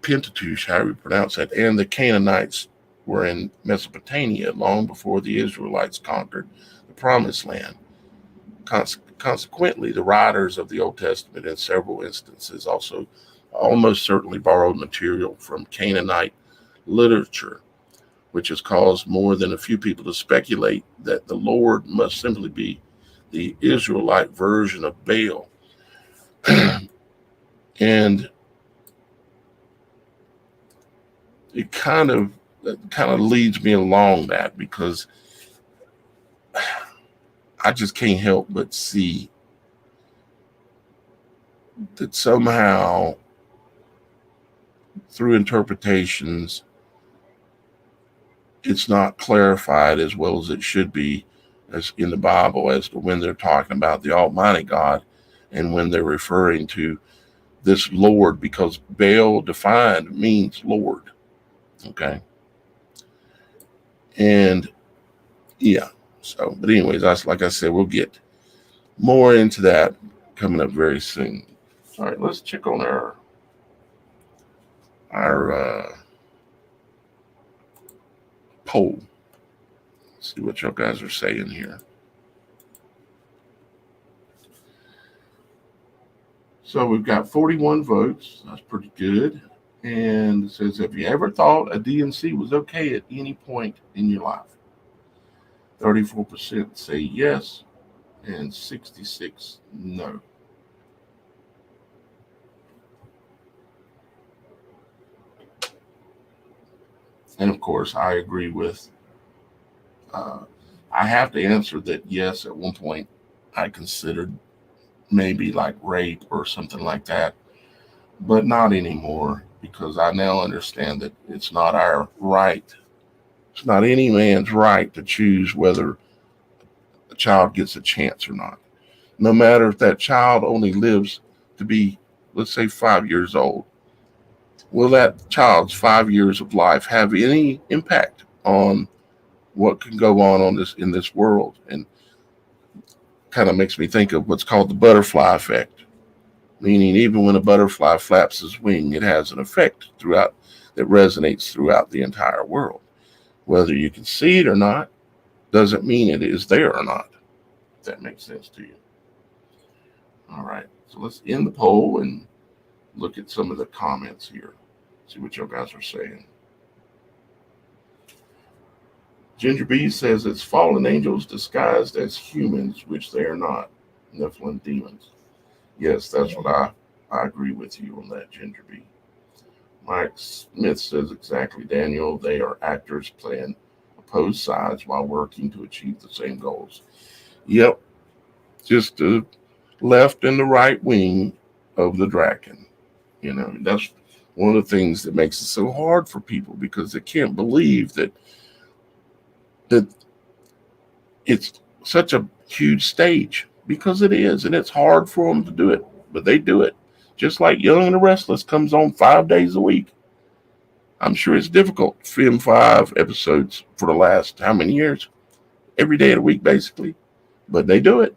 Pentateuch, however you pronounce that, and the Canaanites were in Mesopotamia long before the Israelites conquered the Promised Land. Consequently, the writers of the Old Testament in several instances also almost certainly borrowed material from Canaanite literature, which has caused more than a few people to speculate that the Lord must simply be the Israelite version of Baal. And it kind of leads me along that, because I just can't help but see that somehow through interpretations it's not clarified as well as it should be as in the Bible as to when they're talking about the Almighty God and when they're referring to this Lord, because Baal defined means Lord. Okay. And yeah. So, but anyways, that's like I said, we'll get more into that coming up very soon. All right, let's check on our poll. See what y'all guys are saying here. So we've got 41 votes. That's pretty good. And it says, have you ever thought a DNC was okay at any point in your life? 34% say yes, and 66% no. And of course, I agree with, I have to answer that yes, at one point I considered maybe like rape or something like that, but not anymore, because I now understand that it's not our right. It's not any man's right to choose whether a child gets a chance or not. No matter if that child only lives to be, let's say, 5 years old. Will that child's 5 years of life have any impact on what can go on this in this world? And kind of makes me think of what's called the butterfly effect, meaning even when a butterfly flaps his wing, it has an effect throughout that resonates throughout the entire world. Whether you can see it or not doesn't mean it is there or not. If that makes sense to you. All right, so let's end the poll and look at some of the comments here. See what you guys are saying. Ginger B says it's fallen angels disguised as humans, which they are not. Nephilim demons. Yes, that's what I agree with you on that, Ginger B. Mike Smith says exactly, Daniel. They are actors playing opposed sides while working to achieve the same goals. Yep, just the left and the right wing of the dragon. You know, that's one of the things that makes it so hard for people, because they can't believe that it's such a huge stage, because it is, and it's hard for them to do it, but they do it. Just like Young and the Restless comes on 5 days a week. I'm sure it's difficult to film 5 episodes for the last how many years? Every day of the week, basically. But they do it.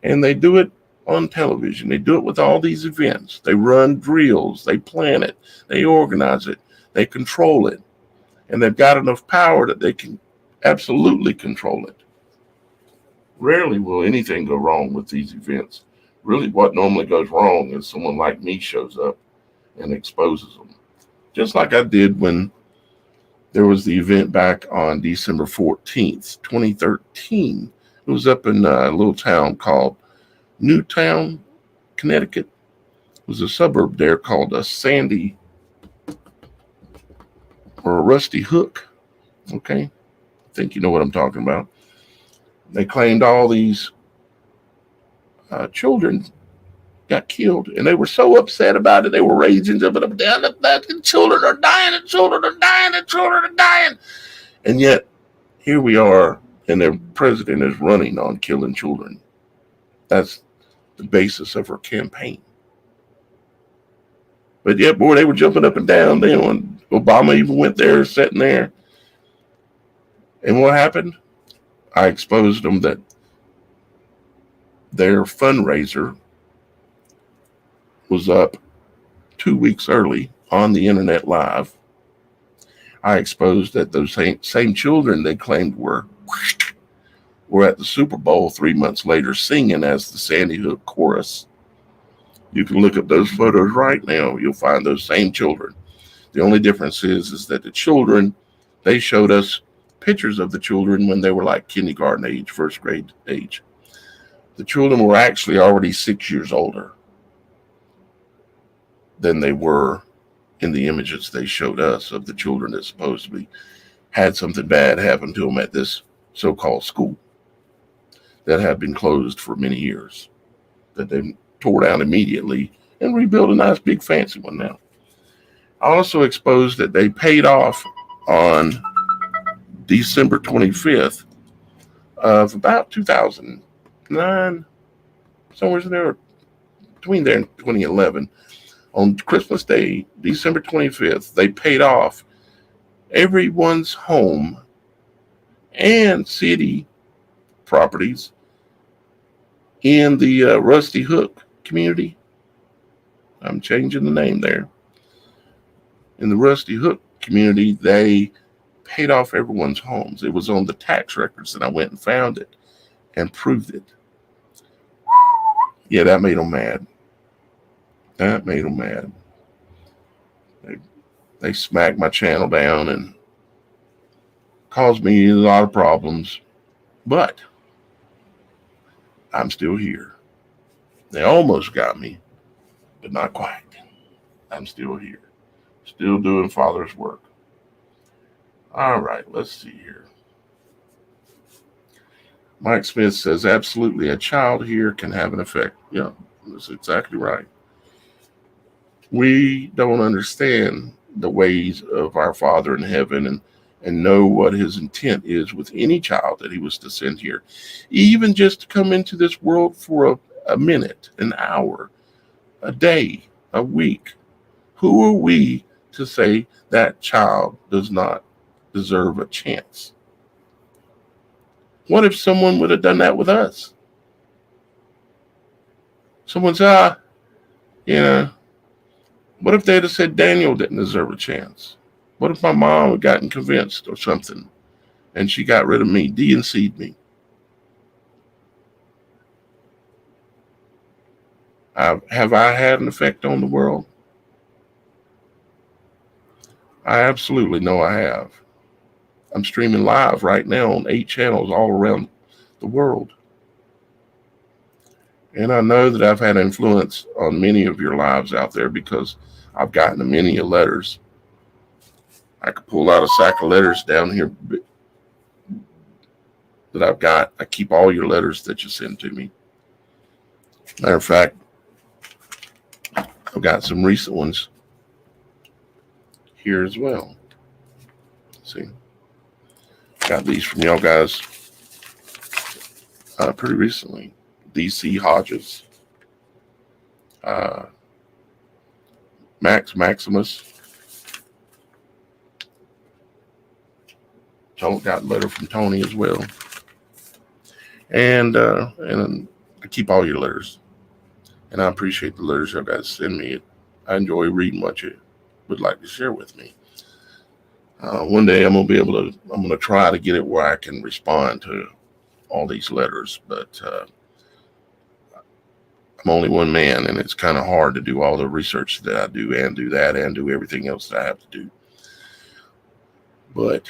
And they do it on television. They do it with all these events. They run drills. They plan it. They organize it. They control it. And they've got enough power that they can absolutely control it. Rarely will anything go wrong with these events. Really, what normally goes wrong is someone like me shows up and exposes them. Just like I did when there was the event back on December 14th, 2013. It was up in a little town called Newtown, Connecticut. It was a suburb there called a Sandy or a Rusty Hook. Okay, I think you know what I'm talking about. They claimed all these children got killed, and they were so upset about it. They were raging, jumping up and down. The children are dying, the children are dying, the children are dying. And yet, here we are, and their president is running on killing children. That's the basis of her campaign. But yeah, boy, they were jumping up and down. Then Obama even went there, sitting there. And what happened? I exposed them that their fundraiser was up 2 weeks early on the internet live. I exposed that those same children they claimed were at the Super Bowl 3 months later singing as the Sandy Hook chorus. You can look up those photos right now. You'll find those same children. The only difference is that the children, they showed us pictures of the children when they were like kindergarten age, first grade age. The children were actually already 6 years older. than they were in the images they showed us of the children that supposedly had something bad happen to them at this so-called school that had been closed for many years, that they tore down immediately and rebuilt a nice big fancy one now. I also exposed that they paid off on December 25th of about 2009, somewhere in there, between there and 2011. On Christmas Day, December 25th, they paid off everyone's home and city properties in the Rusty Hook community. I'm changing the name there. In the Rusty Hook community, they paid off everyone's homes. It was on the tax records, and I went and found it and proved it. Yeah, that made them mad. That made them mad. They smacked my channel down and caused me a lot of problems, but I'm still here. They almost got me, but not quite. I'm still here, still doing Father's work. All right, let's see here. Mike Smith says, absolutely, a child here can have an effect. Yeah, that's exactly right. We don't understand the ways of our Father in heaven and know what his intent is with any child that he was to send here, even just to come into this world for a minute, an hour, a day, a week. Who are we to say that child does not deserve a chance? What if someone would have done that with us? Someone said, what if they'd have said Daniel didn't deserve a chance? What if my mom had gotten convinced or something and she got rid of me, DNC'd me? Have I had an effect on the world? I absolutely know I have. I'm streaming live right now on 8 channels all around the world. And I know that I've had influence on many of your lives out there because I've gotten many letters. I could pull out a sack of letters down here that I've got. I keep all your letters that you send to me. Matter of fact, I've got some recent ones here as well. See, got these from y'all guys pretty recently. DC Hodges, Maximus. Got a letter from Tony as well. And I keep all your letters. And I appreciate the letters you guys send me. I enjoy reading what you would like to share with me. One day I'm going to try to get it where I can respond to all these letters, but I'm only one man, and it's kind of hard to do all the research that I do and do that and do everything else that I have to do. But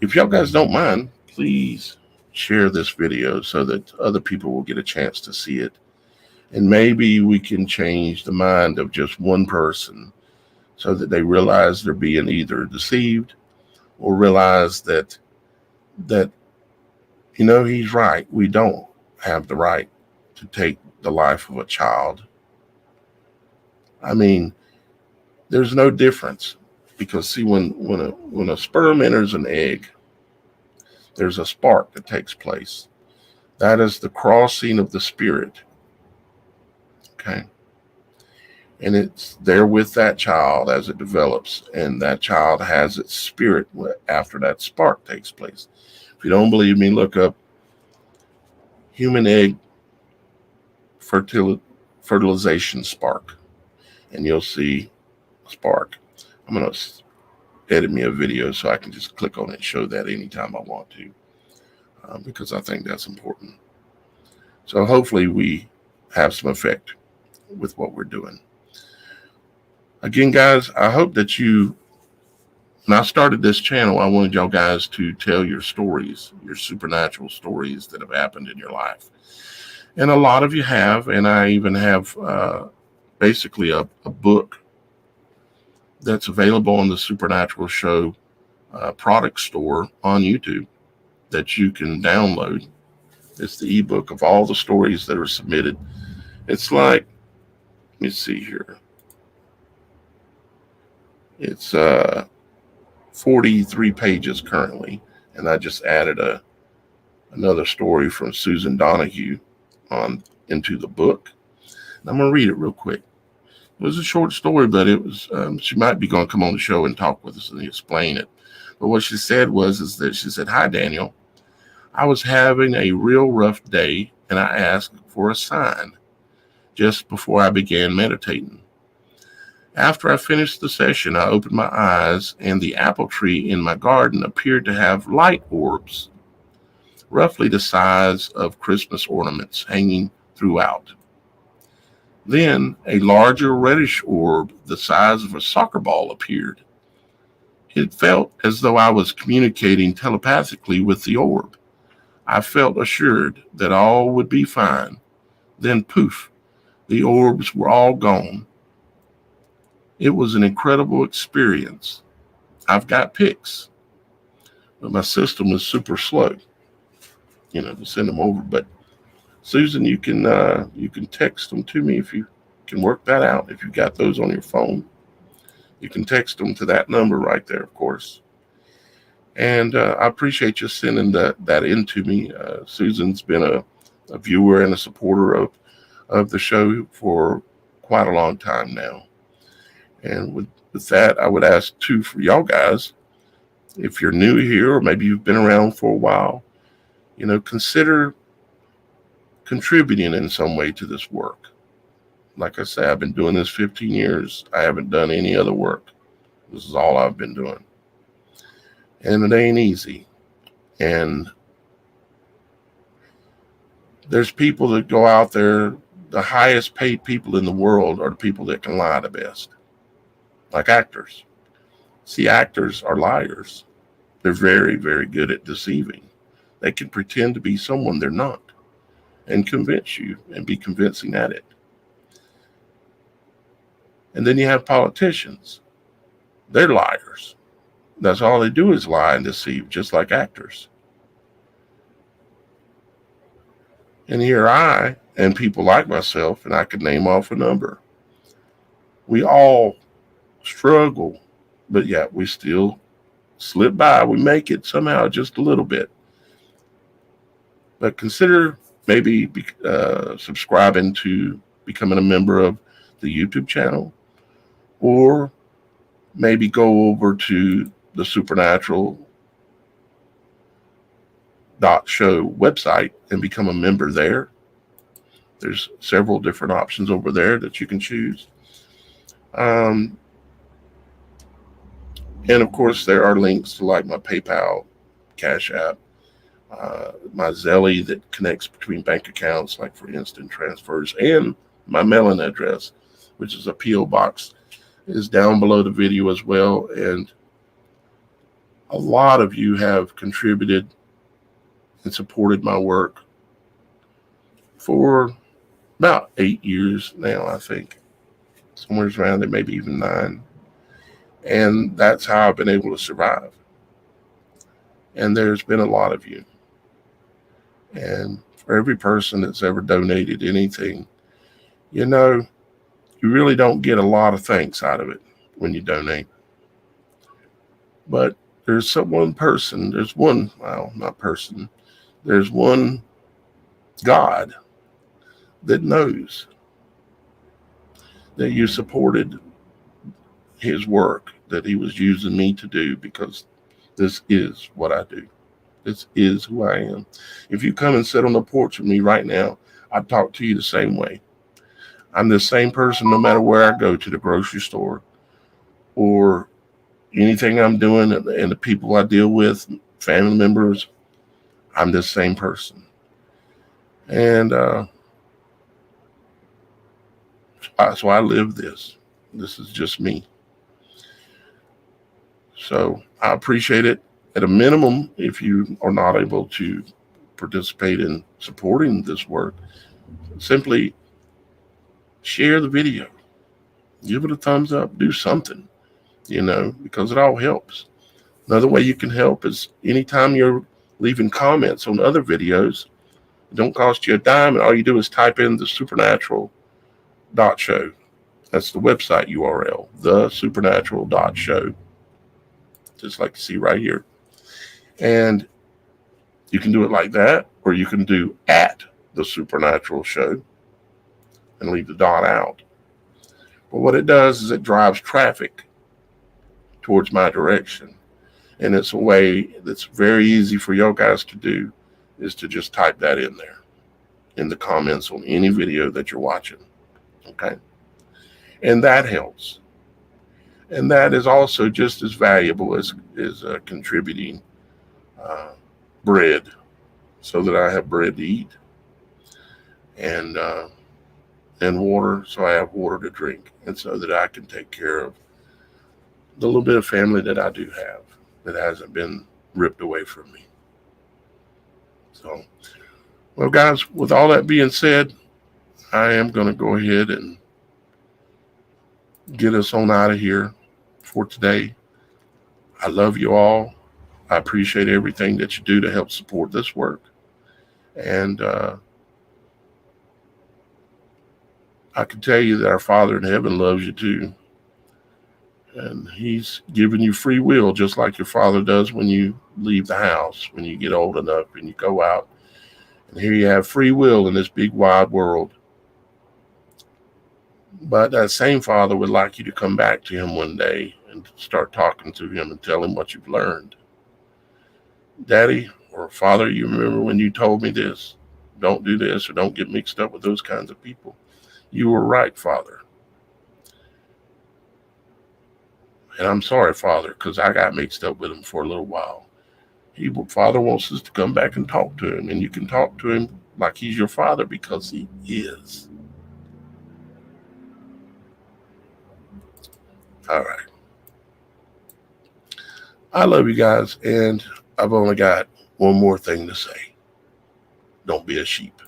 if y'all guys don't mind, please share this video so that other people will get a chance to see it. And maybe we can change the mind of just one person so that they realize they're being either deceived or realize that he's right. We don't have the right to take the life of a child. I mean, there's no difference, because see, when a sperm enters an egg, there's a spark that takes place. That is the crossing of the spirit. Okay. And it's there with that child as it develops, and that child has its spirit after that spark takes place. If you don't believe me, look up human egg fertilization spark, and you'll see a spark. I'm going to edit me a video so I can just click on it and show that anytime I want to, because I think that's important. So hopefully we have some effect with what we're doing. Again, guys, I hope that when I started this channel, I wanted y'all guys to tell your stories, your supernatural stories that have happened in your life. And a lot of you have, and I even have basically a book that's available on the Supernatural Show product store on YouTube that you can download. It's the ebook of all the stories that are submitted. It's like, let me see here. It's 43 pages currently, and I just added another story from Susan Donahue on into the book. And I'm going to read it real quick. It was a short story, but it was she might be going to come on the show and talk with us and explain it. But what she said is that she said, "Hi, Daniel. I was having a real rough day, and I asked for a sign just before I began meditating. After I finished the session, I opened my eyes, and the apple tree in my garden appeared to have light orbs, roughly the size of Christmas ornaments, hanging throughout. Then a larger reddish orb the size of a soccer ball appeared. It felt as though I was communicating telepathically with the orb. I felt assured that all would be fine. Then poof, the orbs were all gone. It was an incredible experience. I've got pics, but my system is super slow, to send them over. But Susan, you can text them to me if you can work that out. If you got those on your phone, you can text them to that number right there, of course. And I appreciate you sending that in to me. Susan's been a viewer and a supporter of the show for quite a long time now. And with that, I would ask too for y'all guys, if you're new here or maybe you've been around for a while, consider contributing in some way to this work. Like I say, I've been doing this 15 years. I haven't done any other work. This is all I've been doing. And it ain't easy. And there's people that go out there, the highest paid people in the world are the people that can lie the best. Like actors. See, actors are liars. They're very, very good at deceiving. They can pretend to be someone they're not and convince you and be convincing at it. And then you have politicians. They're liars. That's all they do is lie and deceive, just like actors. And here I, and people like myself, and I could name off a number. We all struggle, but yet we still slip by. We make it somehow just a little bit. But consider maybe subscribing to becoming a member of the YouTube channel, or maybe go over to the TheSupernatural.Show website and become a member there. There's several different options over there that you can choose. And of course, there are links to like my PayPal, Cash App, my Zelle that connects between bank accounts, like for instant transfers, and my mailing address, which is a P.O. box, is down below the video as well. And a lot of you have contributed and supported my work for about 8 years now, I think. Somewhere around there, maybe even 9. And that's how I've been able to survive. And there's been a lot of you. And for every person that's ever donated anything, you really don't get a lot of thanks out of it when you donate. But there's one God that knows that you supported his work that he was using me to do, because this is what I do. This is who I am. If you come and sit on the porch with me right now, I'd talk to you the same way. I'm the same person no matter where I go, to the grocery store or anything I'm doing, and the people I deal with, family members, I'm the same person. And so I live this. This is just me. So I appreciate it. At a minimum, if you are not able to participate in supporting this work, simply share the video. Give it a thumbs up. Do something. because it all helps. Another way you can help is anytime you're leaving comments on other videos, it don't cost you a dime, and all you do is type in TheSupernatural.Show. That's the website URL, TheSupernatural.Show, just like you see right here. And you can do it like that, or you can do at The Supernatural Show and leave the dot out. But what it does is it drives traffic towards my direction. And it's a way that's very easy for y'all guys to do, is to just type that in there in the comments on any video that you're watching. Okay? And that helps. And that is also just as valuable as contributing bread, so that I have bread to eat, and water, so I have water to drink, and so that I can take care of the little bit of family that I do have that hasn't been ripped away from me. So, well, guys, with all that being said, I am going to go ahead and get us on out of here for today. I love you all. I appreciate everything that you do to help support this work. And I can tell you that our Father in heaven loves you too. And he's given you free will, just like your father does when you leave the house, when you get old enough and you go out. And here you have free will in this big wide world. But that same Father would like you to come back to him one day and start talking to him and tell him what you've learned. Daddy or Father, you remember when you told me this? Don't do this, or don't get mixed up with those kinds of people. You were right, Father. And I'm sorry, Father, because I got mixed up with him for a little while. Father wants us to come back and talk to him. And you can talk to him like he's your father, because he is. All right. I love you guys, and I've only got one more thing to say. Don't be a sheep.